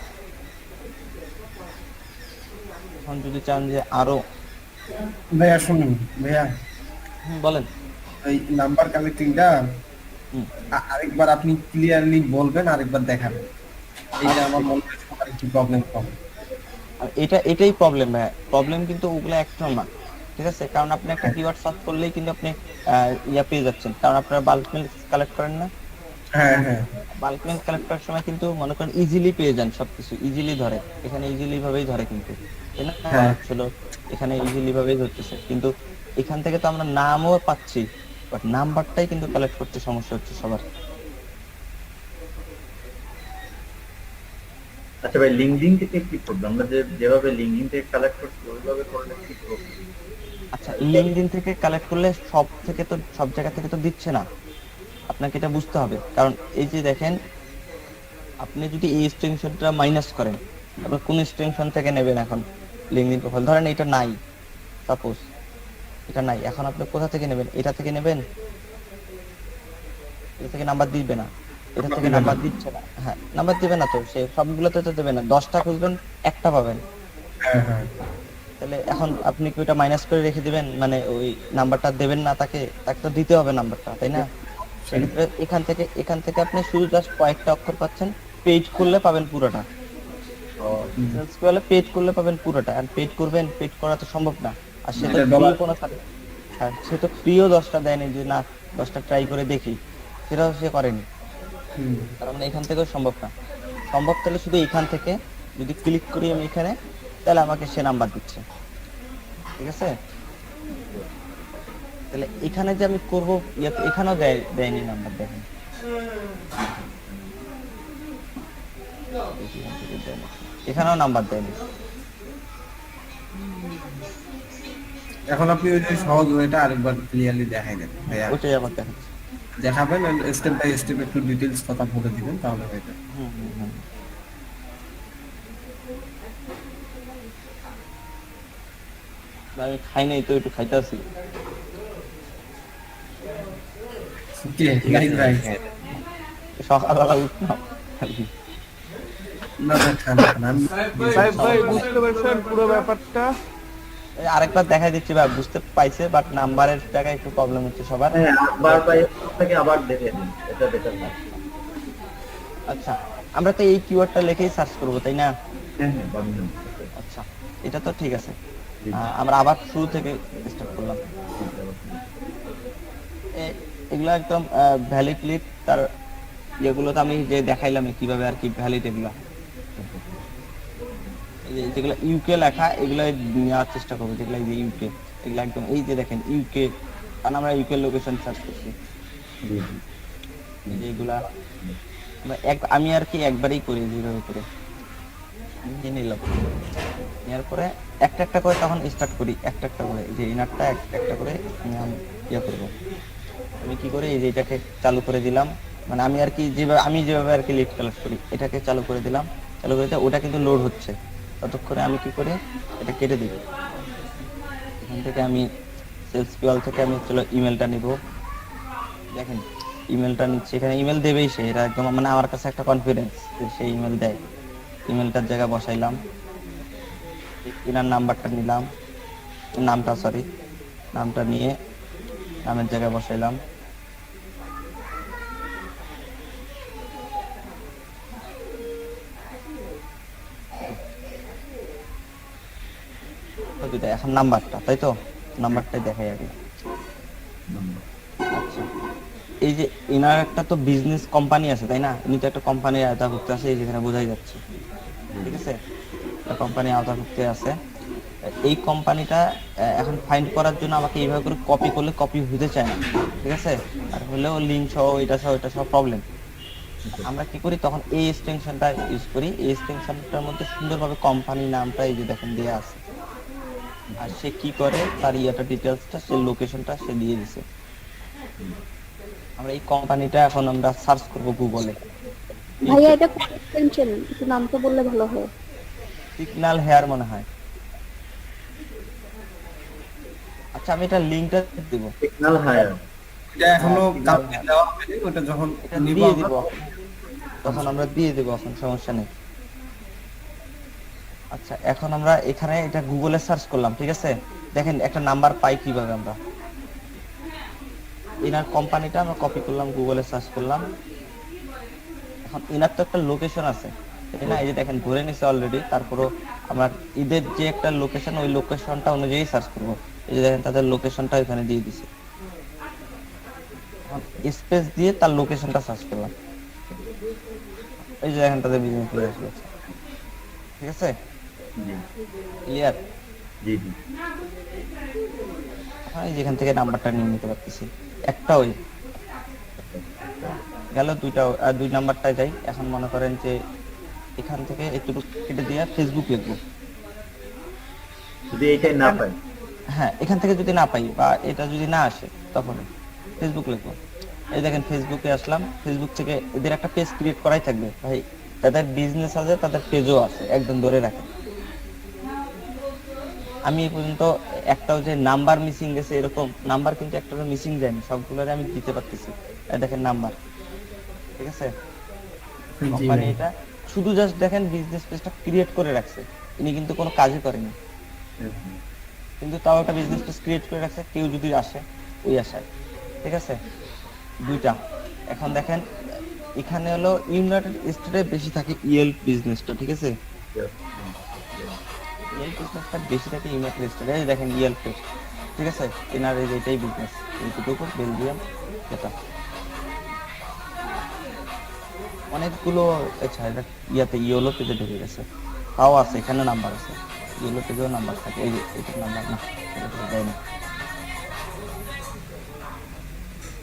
এখন যদি চান যে আরো, ভাইয়া শুনুন ভাইয়া, বলেন। এই নাম্বার কালেক্টিংটা হুম। আরেকবার আপনি ক্লিয়ারলি বলবেন, আরেকবার দেখাবেন। এইটা আমার মনে হয় সবার একটু প্রবলেম হবে। আর এটাই প্রবলেম ভাই, প্রবলেম কিন্তু ওগুলো একটা না, ঠিক আছে? কারণ আপনি একটা কিওয়ার্ড সার্চ করলেই কিন্তু আপনি ইয়া পেয়ে যাচ্ছেন, কারণ আপনারা বাল্ক মেল কালেক্ট করেন না? হ্যাঁ হ্যাঁ বাল্ক মেল কালেক্ট করার সময় কিন্তু মনে করেন ইজিলি পেয়ে যান, সবকিছু ইজিলি ধরে, এখানে ইজিলি ভাবেই ধরে কিন্তু, তাই না? হ্যাঁ। ছিল এখানে ইজিলি ভাবেই ধরতেছে, কিন্তু এখান থেকে তো আমরা নামও পাচ্ছি, বাট নাম্বারটাই কিন্তু কালেক্ট করতে সমস্যা হচ্ছে সবার। আচ্ছা ভাই, লিঙ্কডইন থেকে কি করবো? আমরা যেভাবে লিঙ্কডইন থেকে কালেক্ট করছি ওইভাবে করলে কি করবো? আচ্ছা, লিঙ্কডইন থেকে কালেক্ট করলে সব থেকে তো সব জায়গা থেকে তো দিচ্ছে না, আপনাকে এটা বুঝতে হবে। কারণ এই যে দেখেন, আপনি যদি এই এক্সটেনশনটা মাইনাস করেন, আপনি কোন এক্সটেনশন থেকে নেবেন? এখন লিঙ্কডইন প্রোফাইল ধরেন এটা নাই, সাপোজ এটা নাই, এখন আপনি কোথা থেকে নেবেন? এটা থেকে নেবেন? এটা থেকে নাম্বার দিবে না, এটা থেকে নাম্বার দিচ্ছে না, হ্যাঁ নাম্বার দিবে না, তো সে সবগুলোতে তো দেবে না, 10টা খুঁজবেন একটা পাবেন। হ্যাঁ হ্যাঁ তাহলে এখন আপনি কি ওটা মাইনাস করে রেখে দিবেন, মানে ওই নাম্বারটা দেবেন না তাকে? তাকে তো দিতে হবে নাম্বারটা, তাই না? সেক্ষেত্রে এখান থেকে আপনি শুধু জাস্ট কয়েকটা অক্ষর পাচ্ছেন, পেজ করলে পাবেন পুরোটা, পেজ করলে পাবেন পুরোটা। আর পেজ করা তো সম্ভব না, আর সে তো ফ্রি কোনো হ্যাঁ, সে তো ফ্রিও 10টা দেয়নি যে না 10টা ট্রাই করে দেখি, সেটাও সে করেনি, কারণ এখান থেকেও সম্ভব না। সম্ভব তাহলে শুধু এখান থেকে যদি ক্লিক করি আমি এখানে, তাহলে আমাকে সে নাম্বার দিচ্ছে, ঠিক আছে? তাহলে এখানে যে আমি করবো, এখানেও দেয়নি নাম্বার, দেখেন এখানেও নাম্বার দেয়নি। এখন আপনি ওই যে সহজ ওইটা আরেকবার ক্লিয়ারলি দেখাই দেন ভাইয়া, ওটাই আমার দেখাচ্ছে। দেখাবেন, স্টেপ বাই স্টেপ একটু ডিটেইলস কথা বলে দিবেন, তাহলে হয়ে যাবে। আমি খাই নাই তো, একটু খাইতেছি। কে গাইড ভাই? সকালবেলা উঠলাম, না না, খান খান, আমি ভাই বুঝতে পারছেন পুরো ব্যাপারটা? এই আরেকবার দেখাই দিচ্ছি ভাই, বুঝতে পাইছে, বাট নাম্বারের জায়গায় একটু প্রবলেম হচ্ছে সবার। হ্যাঁ, আবার ভাই থেকে আবার দেখে নিন, এটা বেটার না। আচ্ছা, আমরা তো এই কিওয়ার্ডটা লিখেই সার্চ করবো, তাই না? হ্যাঁ হ্যাঁ, বাবিন। আচ্ছা, এটা তো ঠিক আছে। আমরা আবার শুরু থেকে স্টার্ট করলাম। এগুলো একদম ভ্যালিড লিড, তার যেগুলো তো আমি যে দেখাইলাম কিভাবে আর কি ভ্যালিড, এগুলো যেগুলো ইউকে লেখা, এগুলো নেওয়ার চেষ্টা করবো, যেগুলো এই যে ইউকে, এগুলো একদম এই যে দেখেন ইউকে, কারণ আমরা ইউকে লোকেশন সার্চ করছি, যেগুলা আমি আর কি একবারই করি, যেভাবে করে নিয়ে নিলাম, নেওয়ার পরে একটা একটা করে তখন স্টার্ট করি, একটা একটা করে যে ইনারটা একটা একটা করে ইয়ে করবো। আমি কি করি, এই যে এটাকে চালু করে দিলাম, মানে আমি আর কি যেভাবে আর কি লিড কালেক্ট করি, এটাকে চালু করে দিলাম, চালু করে দিলে ওটা কিন্তু লোড হচ্ছে, ততক্ষণে আমি কি করে এটা কেটে দিই। এখান থেকে আমি সেলস পিওল থেকে আমি চলো ইমেলটা নিব, দেখেন ইমেলটা নিচ্ছে, এখানে ইমেল দেবেই সে, এটা একদম মানে আমার কাছে একটা কনফিডেন্স যে সে ইমেল দেয়। ইমেলটার জায়গায় বসাইলাম, ইনার নাম্বারটা নিলাম, নামটা নিয়ে নামের জায়গায় বসাইলাম, দুইটা, এখন নাম্বারটা, তাই তো? নাম্বারটাই দেখাই আগে। আচ্ছা, এই যে এনার একটা তো বিজনেস কোম্পানি আছে তাই না, ইনি তো একটা কোম্পানির আওতাভুক্ত আছে, এই যেখানে বোঝাই যাচ্ছে, ঠিক আছে, একটা কোম্পানি আওতাভুক্ত আছে। এই কোম্পানিটা এখন ফাইন্ড করার জন্য আমাকে এইভাবে করে কপি করলে কপি হতে চায় না, ঠিক আছে, আর হলেও লিঙ্ক সহ এটা সহ প্রবলেম। আমরা কি করি তখন এই এক্সটেনশনটা ইউজ করি, এই এক্সটেনশনটার মধ্যে সুন্দরভাবে কোম্পানি নামটা এই যে দেখেন দেয়া আছে, আর সে কি করে তার ইয়াটা ডিটেলসটা, সে লোকেশনটা সে দিয়ে দিছে। আমরা এই কোম্পানিটা এখন আমরা সার্চ করব গুগলে, ভাইয়া এটা কোন এক্সটেনশন একটু নামটা বললে ভালো হয়। সিগন্যাল হেয়ার মনে হয়। আচ্ছা, আমি এটা লিংকটা দিব, সিগন্যাল হায়ার। এটা এখনো কাউকে দেওয়া হয়নি, ওটা যখন এটা নিব দিয়ে আমরা দিব, তখন আমরা দিয়ে দেব, এখন সমস্যা নেই। আচ্ছা, এখন আমরা এখানে এটা গুগলে সার্চ করলাম, ঠিক আছে, দেখেন একটা নাম্বার পাই কিভাবে আমরা। ইনার কোম্পানিটা আমরা কপি করলাম, গুগলে সার্চ করলাম। এখন ইনার তো একটা লোকেশন আছে তাই না, এই যে দেখেন ধরে নিছে অলরেডি, তারপরও আমরা ঈদের যে একটা লোকেশন, ওই লোকেশনটা অনুযায়ী সার্চ করব। এই যে দেখেন তাদের লোকেশনটা এখানে দিয়ে দিছে, স্পেস দিয়ে তার লোকেশনটা সার্চ করলাম, এই যে দেখেন তাদের বিজনেস চলে আসলো, ঠিক আছে, ক্লিয়ার? জি জি। এই যেখান থেকে নাম্বারটা নিয়ে নিতে পারতেছি, একটা ওই গেল, দুইটা আর দুই নাম্বারটা যাই। এখন মনে করেন যে এখান থেকে একটু কেটে দিয়ে ফেসবুক লিখবো, যদি এইটাই না পাই, হ্যাঁ এখান থেকে যদি না পাই বা এটা যদি না আসে তখন ফেসবুক লিখবো। এই দেখেন ফেসবুকে আসলাম, ফেসবুক থেকে এদের একটা পেজ ক্রিয়েট করাই থাকবে ভাই, তাদের বিজনেস আছে, তাদের পেজও আছে, একদম ধরে রাখে। আমি এই পর্যন্ত একটাও যে নাম্বার মিসিং গেছে এরকম নাম্বার কিন্তু একটাও মিসিং যায়নি, সবগুলোরে আমি দিতে পারতেছি। এই দেখেন নাম্বার, ঠিক আছে, কোম্পানি এটা শুধু জাস্ট দেখেন বিজনেস পেজটা ক্রিয়েট করে রাখছে, ইনি কিন্তু কোনো কাজই করেনি, কিন্তু তাও একটা বিজনেস পেজ ক্রিয়েট করে রাখছে, কেউ যদি আসে ওই আশায়, ঠিক আছে, দুইটা। এখন দেখেন এখানে হলো ইউনাইটেড স্টেটে বেশি থাকে ইয়েল্প বিজনেসটা, ঠিক আছে, ইয়েল্প বিজনেসটা বেশি থাকে ইউনাইটেড স্টেটে। এই দেখেন ইয়েল্প পেজ, ঠিক আছে, এনার এই যে এটাই বিজনেস, এইটুকু বেলজিয়াম এটা অনেকগুলো। আচ্ছা, এটা ইয়াতে ইয়েলো পেজে ঢুকে গেছে, তাও আছে এখানে নাম্বার আছে, ইয়েলো পেজেও নাম্বার থাকে, এই যে এটার নাম্বার না, এটা পেজে দেয় না,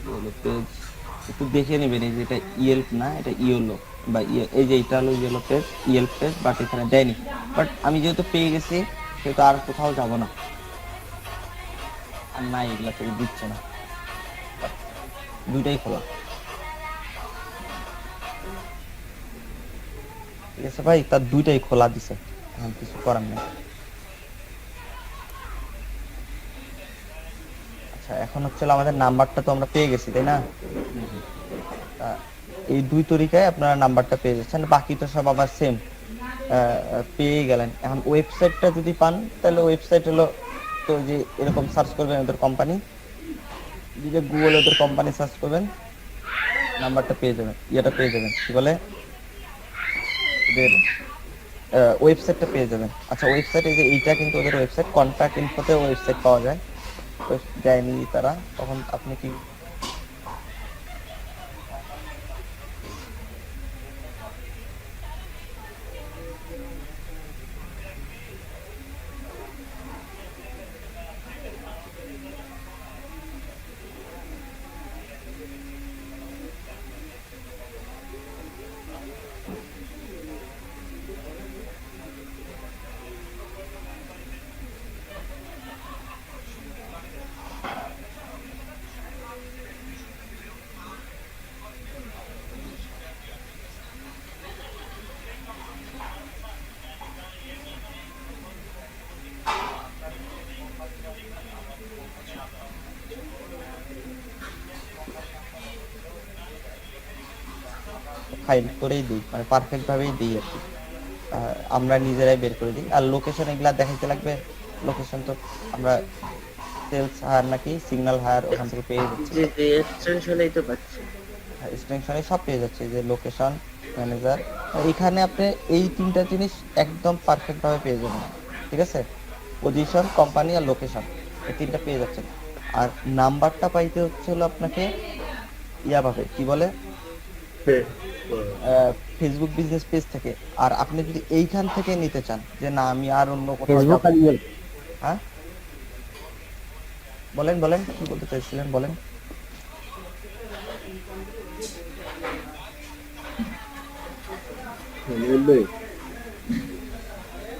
ইয়েলো পেজ একটু দেখে নেবেন, এই যে এটা ইয়েল্প না, এটা ইয়েলো বা এই যে এটা হলো yellow page, Yelp page, but এখানে দেয়নি। বাট আমি যেহেতু পেয়ে গেছি সেহেতু আর কোথাও যাব না, আর নাই এগুলা থেকে দিচ্ছে না, দুইটাই খোলা, ঠিক আছে ভাই, তার দুইটাই খোলা দিছে, এখন কিছু করার নেই। আচ্ছা, এখন হচ্ছে আমাদের নাম্বারটা তো আমরা পেয়ে গেছি তাই না, এই দুই তরিকায় আপনারা নাম্বারটা পেয়ে যাচ্ছেন, বাকি তো সব আবার সেম পেয়ে গেলেন। এখন ওয়েবসাইটটা যদি পান তাহলে ওয়েবসাইট হলো, তো যে এরকম সার্চ করবেন ওদের কোম্পানি, যদি গুগলে ওদের কোম্পানি সার্চ করবেন নাম্বারটা পেয়ে যাবেন, ইয়েটা পেয়ে যাবেন, কি বলে ওদের ওয়েবসাইটটা পেয়ে যাবেন। আচ্ছা, ওয়েবসাইট এই যে এইটা কিন্তু ওদের ওয়েবসাইট, কন্ট্যাক্ট ইনফোতে ওয়েবসাইট পাওয়া যায়, দেয়নি তারা, তখন আপনি কি ফাইল করেই দিই, মানে পারফেক্ট ভাবেই দিই আর কি, আমরা নিজেরাই বের করে দিই। আর লোকেশন এগুলা দেখাইতে লাগবে, লোকেশন তো আমরা সেলস হায়ার নাকি সিগন্যাল হায়ার ওখান থেকে পেয়ে যাচ্ছি, জি জি এক্সটেনশনেই তো পাচ্ছি। এক্সটেনশনে সব পেয়ে যাচ্ছে, যে লোকেশন ম্যানেজার, এখানে আপনি এই তিনটা জিনিস একদম পারফেক্ট ভাবে পেয়ে যাবেন, ঠিক আছে, পজিশন, কোম্পানি আর লোকেশন, এই তিনটা পেয়ে যাচ্ছেন। আর নাম্বারটা পাইতে হচ্ছে হলো আপনাকে ইয়া পাবে, কি বলে, ফেসবুক বিজনেস পেজ থেকে। আর আপনি যদি এইখান থেকে নিতে চান যে না আমি আর অন্য কোথাও যাবো, হ্যাঁ বলেন বলেন কি বলতে চাইছিলেন বলেন।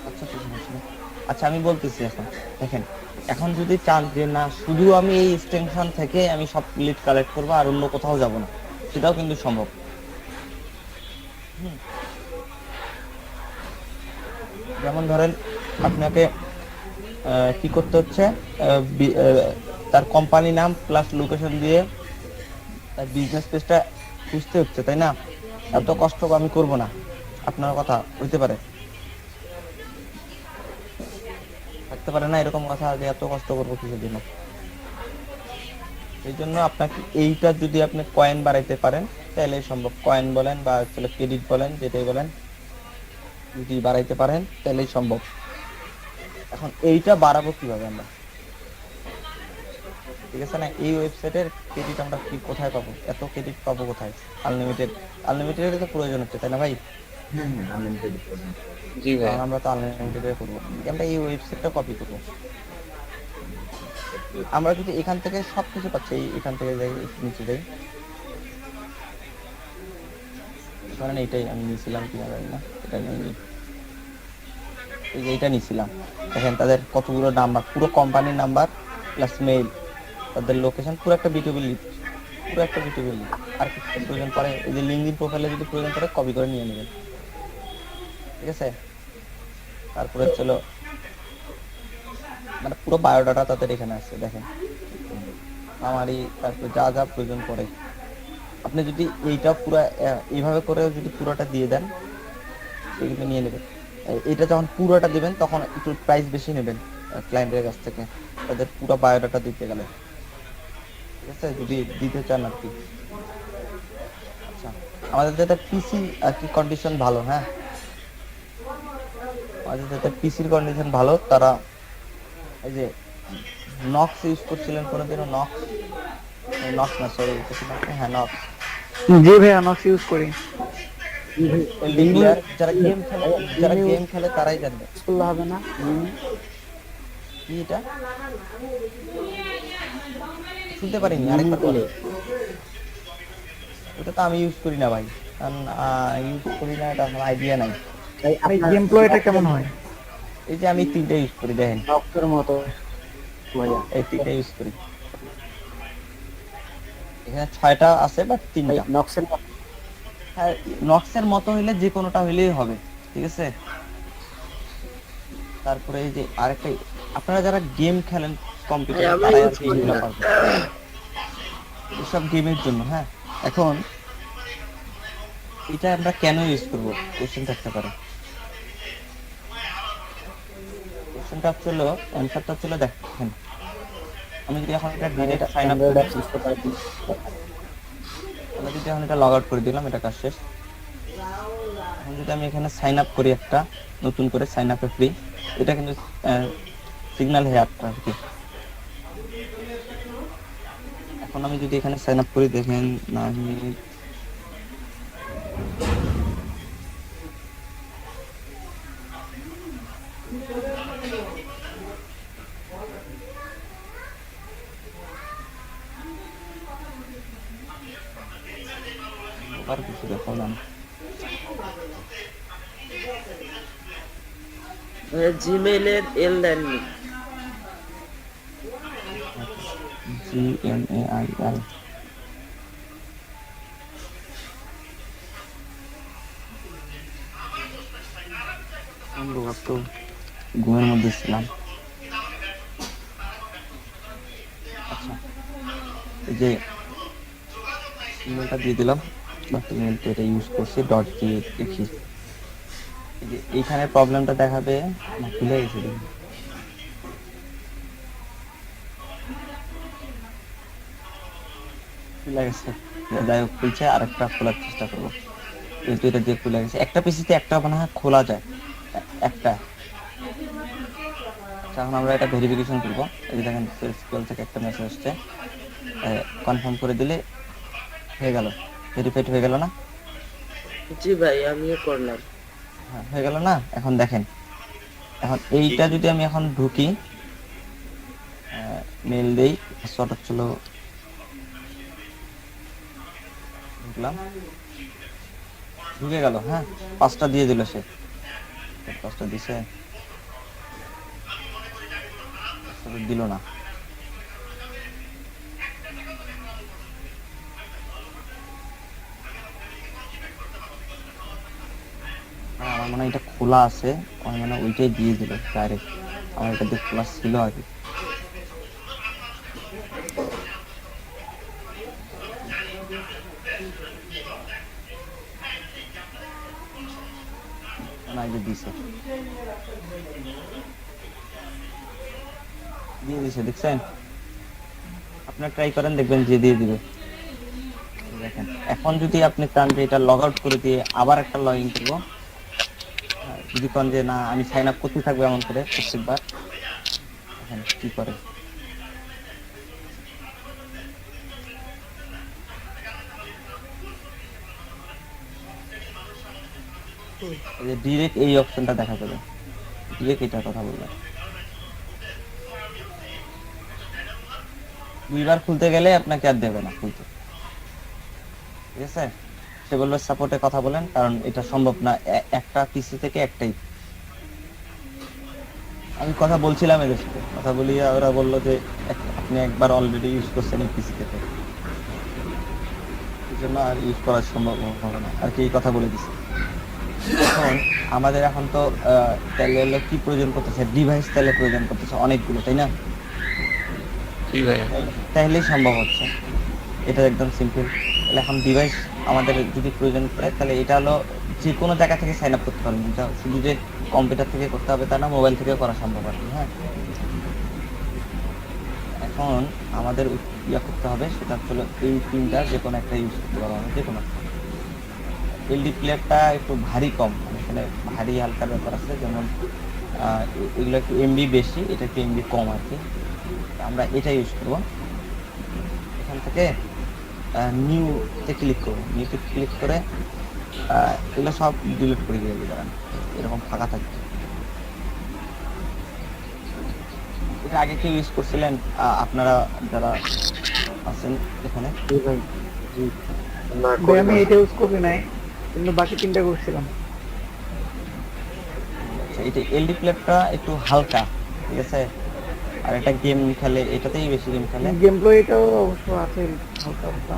আচ্ছা ঠিক আছে। আচ্ছা আমি বলতেছি এখন দেখেন, এখন যদি চান যে না শুধু আমি এই এক্সটেনশন থেকে আমি সব লিড কালেক্ট করবো আর অন্য কোথাও যাব না, সেটাও কিন্তু সম্ভব। যেমন ধরেন আপনাকে কি করতে হচ্ছে, তার কোম্পানি নাম প্লাস লোকেশন দিয়ে তার বিজনেস পেজটা খুঁজতে হচ্ছে, তাই না? এত কষ্ট আমি করব না, আপনার কথা হইতে পারে, থাকতে পারে না এরকম কথা যে এত কষ্ট করবো কিসের জন্য। এই জন্য আপনাকে এইটা যদি আপনি কয়েন বাড়াইতে পারেন তাহলে সম্ভব। কয়েন বলেন বা ক্রেডিট বলেন, যেটাই বলেন, যদি বাড়াইতে পারেন তাহলেই সম্ভব। এখন এইটা বাড়াবো কিভাবে আমরা, ঠিক আছে না? এই ওয়েবসাইটের ক্রেডিট আমরা কি কোথায় পাবো, এত ক্রেডিট পাবো কোথায়? আনলিমিটেড, আনলিমিটেড তো প্রয়োজন হচ্ছে, তাই না ভাই? আনলিমিটেড। জি ভাই। কারণ আমরা তো আনলিমিটেড করবো, আমরা এই ওয়েবসাইটটা কপি করবো। আমরা যদি এখান থেকে সবকিছু পাচ্ছি, এখান থেকে যাই নিচে যাই, ধরেন এইটাই আমি নিয়েছিলাম কিনা জানি না, এটা নিয়ে এই যে এইটা নিয়েছিলাম। দেখেন তাদের কতগুলো নাম্বার, পুরো কোম্পানির নাম্বার প্লাস মেইল, তাদের লোকেশন, পুরো একটা বিটুবি লিস্ট, পুরো একটা বিটুবি লিস্ট। আর কিছু প্রয়োজন পড়ে এই যে লিঙ্কডইন প্রোফাইলে যদি প্রয়োজন পড়ে কপি করে নিয়ে নেবেন, ঠিক আছে? তারপরে ছিল মানে পুরো বায়োডাটা তাদের এখানে আছে, দেখেন আমারই, তারপরে যা যা প্রয়োজন পড়ে। আপনি যদি এইটা পুরো এইভাবে করে যদি পুরোটা দিয়ে দেন, সেগুলো নিয়ে নেবেন। এটা যখন পুরোটা দিবেন তখন একটু প্রাইস বেশি নেবেন ক্লায়েন্টের কাছ থেকে, তাদের পুরো বায়োডাটা দিতে গেলে, ঠিক আছে? যদি দিতে চান আর কি। আচ্ছা, আমাদের যাতে পিসি আর কি কন্ডিশন ভালো, হ্যাঁ আমাদের যাতে পিসির কন্ডিশন ভালো, তারা এই যে নক্স ইউজ করছিলেন কোনোদিনও? নক্স, নক্স না সরি, হ্যাঁ নক্স। জি ভাই অনক্স ইউজ করি। যারা গেম খেলে, যারা গেম খেলে তারাই জানবে। করলে হবে না। কি এটা শুনতে পারিনি, আরেকবার বলো। ওটা তো আমি ইউজ করি না ভাই, কারণ ইউজ করি না, এটা আমার আইডিয়া নাই। ভাই গেম প্লে এটা কেমন হয়? এই যে আমি তিনটা ইউজ করি, দেখেন ডক্টর মতো এই তিনটা ইউজ করি। এখানে 6টা আছে বাট 3টা। নক্সের হ্যাঁ নক্সের মতো হইলে যে কোনোটা হইলেই হবে, ঠিক আছে? তারপরে এই যে আরেকটা, আপনারা যারা গেম খেলেন কম্পিউটারে আমি তারাই আর use কি করি এগুলো না। পারবে, এসব গেমের জন্য। হ্যাঁ এখন এটা আমরা কেন ইউজ করবো কোশ্চেন থাকতে পারে। কোশ্চেনটা ছিল, অ্যানসারটা ছিল, দেখেন আমি যদি এখন এটা ডিরেক্ট সাইন আপ করি, আমি যদি এখন এটা লগ আউট করে দিলাম, এটা কাজ শেষ। এখন যদি আমি এখানে সাইন আপ করি একটা নতুন করে, সাইন আপে ফ্রি, এটা কিন্তু সিগন্যাল হেয়ারটা আর কি। এখন আমি যদি এখানে সাইন আপ করি, দেখেন না আর কিছু দেখালাম। জিমেইলের এল দেননি। GMAIL তো ঘুমের মধ্যে ছিলাম। আচ্ছা এই যে ইমেলটা দিয়ে দিলাম, ইমেল তো এটা ইউজ করছি ডট দিয়ে দেখি। এই যে এইখানে প্রবলেমটা দেখাবে না, খুলে গেছে দেখুন। খুলে গেছে, যাই হোক খুলছে, আরেকটা খোলার চেষ্টা করবো। যেহেতু এটা দিয়ে খুলে গেছে, একটা পিসিতে একটা মনে হয় খোলা যায়, একটা এখন আমরা এটা ভেরিফিকেশন করব। এই যে দেখেন SQL থেকে একটা মেসেজ আসছে, কনফার্ম করে দিলে হয়ে গেল, ভেরিফাইড হয়ে গেল না? জি ভাই আমিও করলাম। হ্যাঁ হয়ে গেল না? এখন দেখেন, এখন এইটা যদি আমি এখন ঢুকি, মেল দেই, পাসওয়ার্ড হচ্ছিল, ঢুকলাম, ঢুকে গেল। হ্যাঁ 5টা দিয়ে দিল সে, 5টা দিছে, দিল না। আমার মনে হয় এটা খোলা আছে, আমার মনে হয় ওইটাই দিয়ে দিল ডাইরেক্ট, আমার এটা দিয়ে খোলা ছিল আগে। না এই যে দিছে, দিয়ে দিছে, দেখছেন? আপনার ট্রাই করেন, দেখবেন যে দিয়ে দিবে। দেখেন এখন যদি আপনি চান যে এটা লগ আউট করে দিয়ে আবার একটা লগ ইন করবো, যদি কোন যে না আমি সাইন আপ করতে থাকবো এমন করে প্রত্যেকবার, দেখেন কি করে। এই যে ডিরেক্ট এই অপশনটা দেখা যাবে, ডিরেক্ট এটার কথা বলবেন। 2বার খুলতে গেলে আপনাকে আর দেবে না খুলতে, ঠিক আছে? সে বলবে সাপোর্টে কথা বলেন, কারণ এটা সম্ভব না একটা পিসি থেকে একটাই। আমি কথা বলছিলাম এদের সাথে, কথা বলিয়ে ওরা বললো যে আপনি একবার অলরেডি ইউজ করছেন এই পিসি থেকে, এই জন্য আর ইউজ করা সম্ভব হবে না আর কি, এই কথা বলে দিছে। এখন আমাদের এখন তো তাহলে হলো কি প্রয়োজন করতেছে, ডিভাইস তাহলে প্রয়োজন করতেছে অনেকগুলো, তাই না? তাহলেই সম্ভব হচ্ছে, এটা একদম সিম্পল। তাহলে এখন ডিভাইস আমাদের যদি প্রয়োজন পড়ে, তাহলে এটা হলো যে কোনো জায়গা থেকে সাইন আপ করতে পারবেন, এটা শুধু যে কম্পিউটার থেকে করতে হবে তা না, মোবাইল থেকে করা সম্ভব আর কি। হ্যাঁ এখন আমাদের ইয়া করতে হবে, সেটা হলো এই তিনটা যে কোনো একটা ইউজ করতে পারবো আমরা, যে কোনো। এলডি প্লেয়ারটা একটু ভারী কম, এখানে ভারী হালকার ব্যাপার আছে, যেমন এগুলো একটু এমবি বেশি, এটা একটু এমবি কম আর কি। আমরা এটা ইউজ করবো। এখান থেকে নিউতে ক্লিক করবো, নিউতে ক্লিক করে এগুলো সব ডিলিট করে দিয়ে দিতে পারেন, এরকম ফাঁকা থাকবে। এটা আগে কেউ ইউজ করছিলেন আপনারা যারা আছেন এখানে? ভাই আমি এটা ইউজ করি নাই, কিন্তু বাকি তিনটা করছিলাম। আচ্ছা, এটা এলডি প্লেয়ারটা একটু হালকা, ঠিক আছে? আর এটা গেম খেলে, এটাতেই বেশি গেম খেলে। গেম প্লে এটাও অবশ্য আছে হালকা হালকা।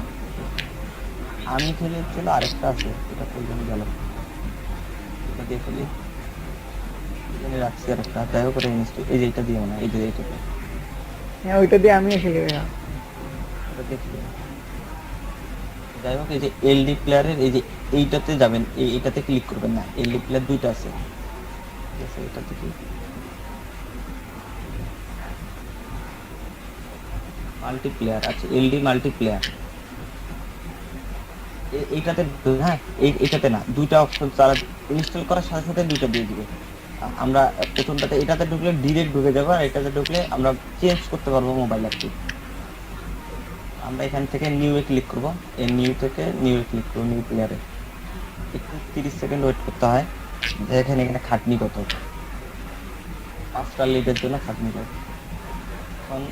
আমি খেলেছিল আরেকটা আছে, এটা প্রয়োজন গেল, এটা দিয়ে খেলি, এখানে রাখছি আরেকটা, যাই হোক করে ইনস্টল, এই যে এটা দিয়ে মনে হয়, এই যে এইটাতে, হ্যাঁ ওইটা দিয়ে আমিও খেলি ভাইয়া। এটা দেখি। যাই হোক এই যে এলডি প্লেয়ারের এই যে এইটাতে যাবেন, এইটাতে ক্লিক করবেন না, এলডি প্লেয়ার দুইটা আছে, ঠিক আছে? এটাতে কি মাল্টিপ্লেয়ার আছে, এলডি মাল্টিপ্লেয়ার, এইটাতে হ্যাঁ, এইটাতে না, দুইটা অপশন তারা ইনস্টল করার সাথে সাথে দুইটা দিয়ে দিবে। আমরা প্রথমটাতে এটাতে ঢুকলে ডিরেক্ট ঢুকে যাবো, আর এটাতে ঢুকলে আমরা চেঞ্জ করতে পারবো মোবাইল অ্যাপটি। আমরা এখান থেকে নিউ এ ক্লিক করবো, এই নিউ থেকে নিউ এ ক্লিক করবো, নিউ প্লেয়ারে একটু 30 সেকেন্ড ওয়েট করতে হয়। দেখেন এখানে খাটনি কত, 5টা লিডের জন্য খাটনি কত। এখন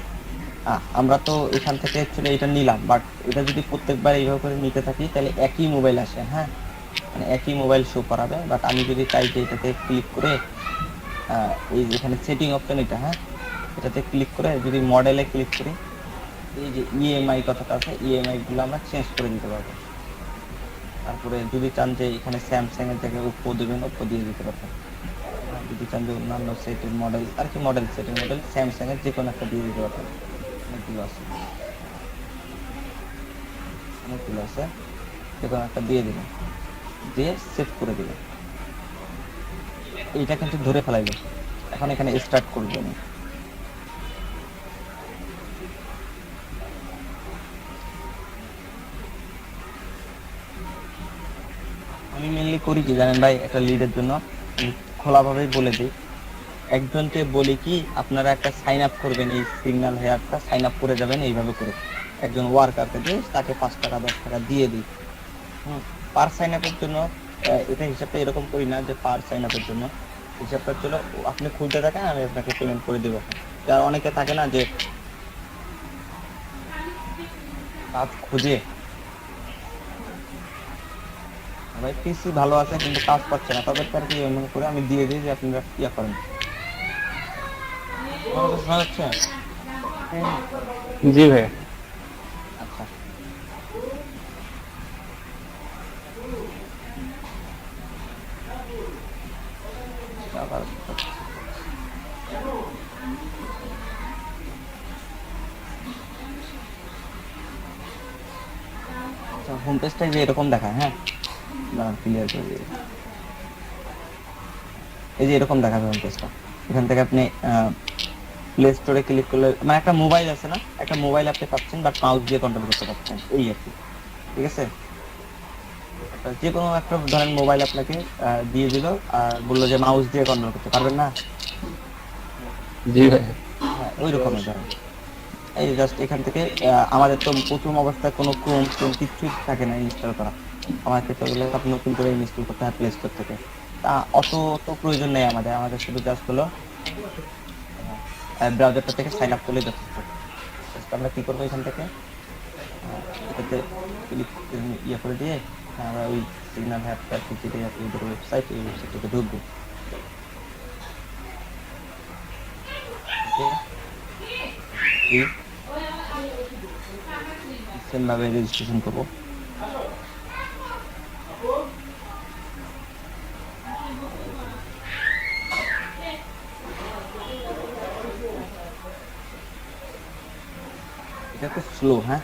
আমরা তো এখান থেকে অ্যাকচুয়ালি এটা নিলাম, বাট এটা যদি প্রত্যেকবার এইভাবে করে নিতে থাকি তাহলে একই মোবাইল আসে, হ্যাঁ মানে একই মোবাইল শো করাবে। বাট আমি যদি চাই যে এটাতে ক্লিক করে এই যেখানে সেটিং অপশন এটা, হ্যাঁ এটাতে ক্লিক করে যদি মডেলে ক্লিক করি, এই যে ইএমআই কথাটা আছে, ইএমআই গুলো আমরা চেঞ্জ করে দিতে পারবো। তারপরে যদি চান যে এখানে স্যামসাং এর জায়গায় ওপ্পো দেবেন, ওপ্পো দিয়ে দিতে পারবেন। যদি চান যে অন্যান্য সেটের মডেল আর কি, মডেল সেটের মডেল স্যামসাং এর যে কোনো একটা দিয়ে দিতে পারবেন। অনেকগুলো আছে, অনেকগুলো আছে, যে কোনো একটা দিয়ে দিবেন, দিয়ে সেভ করে দিবেন। এইটা কিন্তু ধরে ফেলাইবে। এখন এখানে স্টার্ট করবেন, আমি মেনলি করি কি জানেন ভাই, একটা লিডের জন্য আমি খোলাভাবেই বলে দিই, একজনকে বলি কি আপনারা একটা সাইন আপ করবেন, এই সিগন্যাল হেয়ারটা সাইন আপ করে যাবেন এইভাবে করে, একজন ওয়ার্কারকে দিয়ে তাকে 5 টাকা 10 টাকা দিয়ে দিই। পার সাইন আপের জন্য এটা হিসাবটা এরকম করি না যে পার সাইন আপের জন্য, হিসাবটা চলো আপনি খুলতে থাকেন, আমি আপনাকে পেমেন্ট করে দেবো। আর অনেকে থাকে না যে কাজ খুঁজে, ভাই পিসি ভালো আছে কিন্তু কাজ পাচ্ছে না, তাদের আর কি এমন করে আমি দিয়ে দিই যে আপনারা ইয়া করেন। আমার কথা শোনা যাচ্ছে? জি ভাই। আচ্ছা আবার হোম পেজটা যে এরকম দেখায়, হ্যাঁ ক্লিয়ার করে দিই। এই যে এরকম দেখাবে হোম পেজটা, এখান থেকে আপনি প্লে স্টোরে ক্লিক করলে মানে একটা মোবাইল আছে না, একটা মোবাইল আপনি পাচ্ছেন বাট মাউস দিয়ে কন্ট্রোল করতে পারছেন, এই আর কি। ঠিক আছে, যে কোনো একটা ধরেন মোবাইল আপনাকে দিয়ে দিল আর বললো যে মাউস দিয়ে কন্ট্রোল করতে পারবেন না, জি ভাই। হ্যাঁ ওই রকমই ধরেন। এই জাস্ট এখান থেকে আমাদের তো প্রথম অবস্থায় কোনো ক্রোম কিচ্ছু থাকে না ইনস্টল করা, আমার ক্ষেত্রে ওগুলো আপনি নতুন করে ইনস্টল করতে হয় প্লে স্টোর থেকে। তা অত প্রয়োজন নেই আমাদের, আমাদের শুধু জাস্ট হলো ব্রাউজারটা থেকে সাইন আপ করলে যথেষ্ট। Just আমরা কি করবো এখান থেকে এটাতে ক্লিক ইয়ে করে দিয়ে আমরা ওই সিগন্যাল হ্যাপটা টিকিটে আপনাদের ওয়েবসাইট, এই ওয়েবসাইটটাতে ঢুকবো। সেমভাবে রেজিস্ট্রেশন করবো। এটা একটু স্লো, হ্যাঁ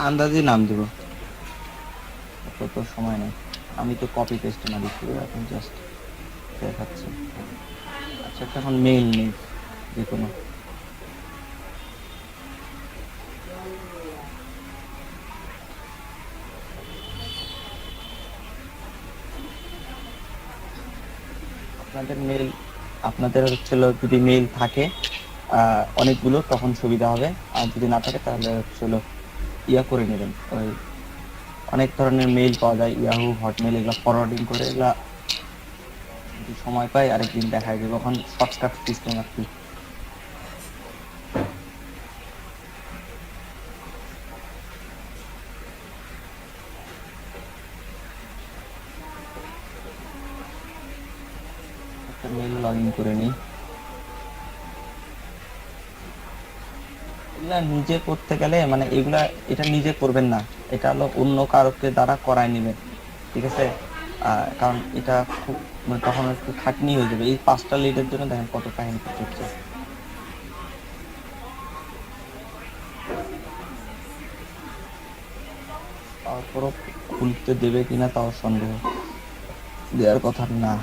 আন্দাজে নাম দিব, তো সময় নেই, আমি তো কপি পেস্ট না দিচ্ছি এখন জাস্ট দেখাচ্ছি। আচ্ছা একটা এখন মেইল নেই যে কোনো, আপনাদের মেইল, আপনাদের হচ্ছিল যদি মেইল থাকে অনেকগুলো তখন সুবিধা হবে, আর যদি না থাকে তাহলে হচ্ছিল ইয়া করে নেবেন, ওই অনেক ধরনের মেইল পাওয়া যায়, ইয়াহু হটমেল, এগুলো ফরওয়ার্ডিং করে এগুলা যদি সময় পাই আরেকদিন দেখাই দেবো, এখন শর্টকাট সিস্টেম আর কি। একটা মেইল লগ ইন করে নিই। এগুলা নিজে করতে গেলে মানে এগুলা এটা নিজে করবেন না, এটা হলো অন্য কারোকে দ্বারা করায় নেবেন, ঠিক আছে? কারণ এটা খুব মানে তখন একটু খাটনি হয়ে যাবে। এই 5টা লিডের জন্য দেখেন কত কাহিনী করতে হচ্ছে। তারপরও খুলতে দেবে কিনা তাও সন্দেহ, দেওয়ার কথা না।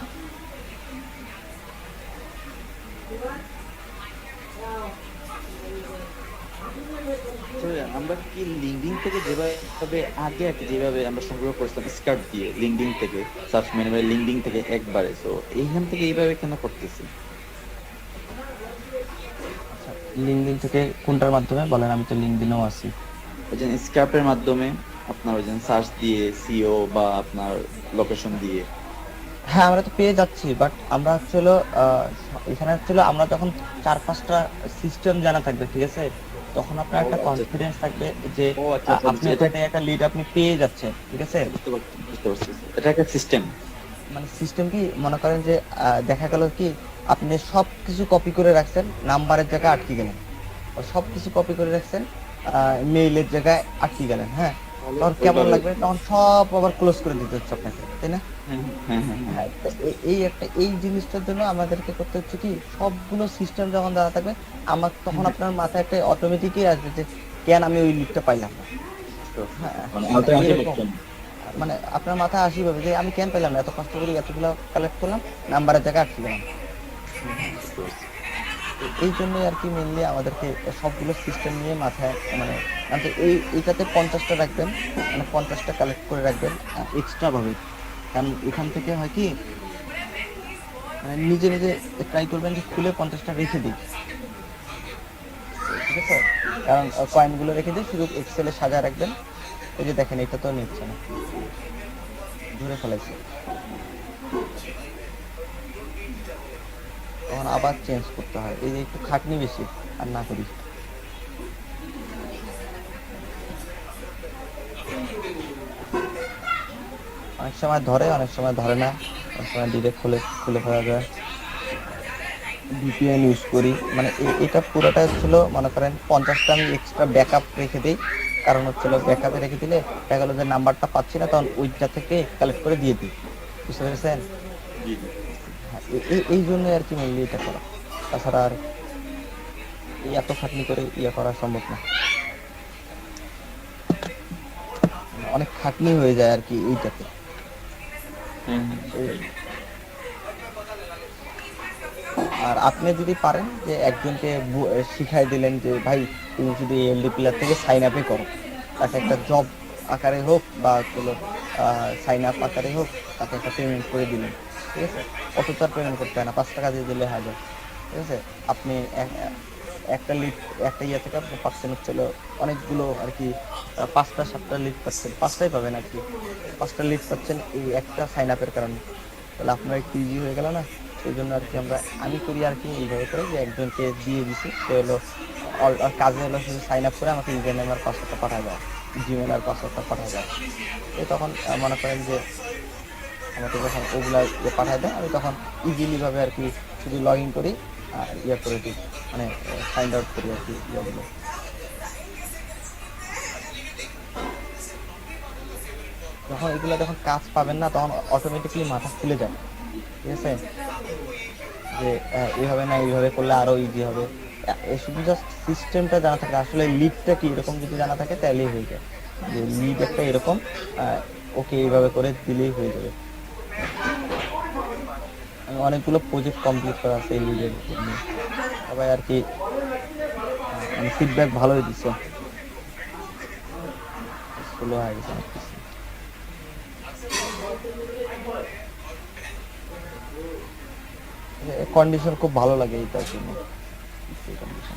আমরা কি লিঙ্কডিন থেকে যেভাবে আগে আর কি যেভাবে আমরা সংগ্রহ করছিলাম স্কার্ট দিয়ে লিঙ্কডিন থেকে সার্চ মেনু লিঙ্কডিন থেকে একবারে, তো এইখান থেকে এইভাবে কেন করতেছি? লিঙ্কডিন থেকে কোনটার মাধ্যমে বলেন? আমি তো লিঙ্কডিনেও আছি। ওই যে স্ক্রাপের মাধ্যমে আপনার ওই যে সার্চ দিয়ে সিও বা আপনার লোকেশন দিয়ে। হ্যাঁ আমরা তো পেয়ে যাচ্ছি, বাট আমরা হচ্ছিল এখানে হচ্ছিল আমরা যখন 4-5টা সিস্টেম জানা থাকবে, ঠিক আছে, তখন আপনার একটা কনফিডেন্স থাকবে যে আপনি এটাতে একটা লিড আপনি পেয়ে যাচ্ছেন, ঠিক আছে? বুঝতে পারছি, এটা একটা সিস্টেম। মানে সিস্টেম কি মনে করেন যে দেখা গেল কি আপনি সবকিছু কপি করে রাখছেন, নাম্বারের জায়গায় আটকে গেলেন, সবকিছু কপি করে রাখছেন মেইলের জায়গায় আটকে গেলেন, হ্যাঁ তখন কেমন লাগবে? তখন সব আবার ক্লোজ করে দিতে হচ্ছে আপনাকে, তাই না? হ্যাঁ, তো এই জিনিসটার জন্য আমাদেরকে করতে হচ্ছে কি সবগুলো সিস্টেম যখন দেওয়া থাকবে আমার তখন আপনার মাথায় একটা অটোমেটিকই আসবে যে কেন আমি ওই লিডটা পাইলাম না। হ্যাঁ, এরকম। মানে আপনার মাথায় আসি ভাবে যে আমি কেন পেলাম না, এত কষ্ট করে এতগুলো কালেক্ট করলাম, নাম্বারের জায়গায় আটকে গেলাম। এই জন্যই আর কি মেনলি আমাদেরকে সবগুলো সিস্টেম নিয়ে মাথায় মানে এইটাতে 50টা রাখবেন, মানে 50টা কালেক্ট করে রাখবেন এক্সট্রা ভাবে। কারণ এখান থেকে হয় কি মানে নিজে নিজে ট্রাই করবেন যে খুলে 50টা রেখে দিই, ঠিক আছে? কারণ কয়েনগুলো রেখে দিয়ে শুধু এক্সেলে সাজায় রাখবেন। এই যে দেখেন এটা তো নিচ্ছে না, ধরে ফেলাইছে, তখন আবার চেঞ্জ করতে হয়। এই যে একটু খাটনি বেশি, আর না করি। অনেক সময় ধরে, অনেক সময় ধরে না, অনেক সময় ডিরেক্ট খুলে ফেলা যায়। ভিপিএন ইউজ করি, মানে এটা পুরোটা হচ্ছিল মনে করেন 50টা আমি এক্সট্রা ব্যাকআপ রেখে দিই। কারণ হচ্ছিল ব্যাকআপে রেখে দিলে দেখা গেলো যে নাম্বারটা পাচ্ছি না, তখন ওইটা থেকে কালেক্ট করে দিয়ে দিই, বুঝতে পেরেছেন? হ্যাঁ, এই জন্য আর কি মেনলি এটা করা। তাছাড়া আর এত খাটনি করে করা সম্ভব না, অনেক খাটনি হয়ে যায় আর কি এইটাতে। আর আপনি যদি পারেন যে একজনকে শিখাই দিলেন যে ভাই তুমি যদি এলডি প্লেয়ার থেকে সাইন আপে করো, তাকে একটা জব আকারে হোক বা হলো সাইন আপ আকারে হোক, তাকে একটা পেমেন্ট করে দিলেন, ঠিক আছে? কত তার পেমেন্ট করতে হয় না, 5 টাকা দিয়ে দিলে হয়ে যায়, ঠিক আছে? আপনি একটা লিড একটা ইয়ে থেকে আপনি পাচ্ছেন হচ্ছিল অনেকগুলো আর কি, 5টা 7টা লিড পাচ্ছেন, 5টাই পাবেন আর কি, 5টা লিড পাচ্ছেন এই একটা সাইন আপের কারণে। তাহলে আপনার একটু ইজি হয়ে গেল না? সেই জন্য আর কি আমি করি আর কি এইভাবে করে যে একজনকে দিয়ে দিছি, সে হলো কাজে হলো শুধু সাইন আপ করে আমাকে ইউজার নেম আর পাসওয়ার্ডটা পাঠায় যায়, জিমেল আর পাসওয়ার্ডটা পাঠায় যায়। তো তখন মনে করেন যে আমাকে যখন ওগুলা পাঠায় দেয়, আমি তখন ইজিলি ভাবে আর কি শুধু লগ ইন করি আর করে দিই, মানে ফাইন্ড আউট করি আর কি ইয়েগুলো। যখন এগুলো যখন কাজ পাবেন না, তখন অটোমেটিকলি মাথা খুলে যায়, ঠিক আছে? যে এইভাবে না এইভাবে করলে আরো ইজি হবে। শুধু জাস্ট সিস্টেমটা জানা থাকে, আসলে লিডটা কি এরকম যদি জানা থাকে তাহলেই হয়ে যায়, যে লিড একটা এরকম, ওকে এইভাবে করে দিলেই হয়ে যাবে। আমি অনেকগুলো প্রজেক্ট কমপ্লিট করা আছে এই লিডের নিয়ে, সবাই আর কি ফিডব্যাক ভালোই দিচ্ছে, স্লো হয়ে গেছে অনেক কিছু। কন্ডিশন খুব ভালো লাগে এইটার জন্য, কন্ডিশন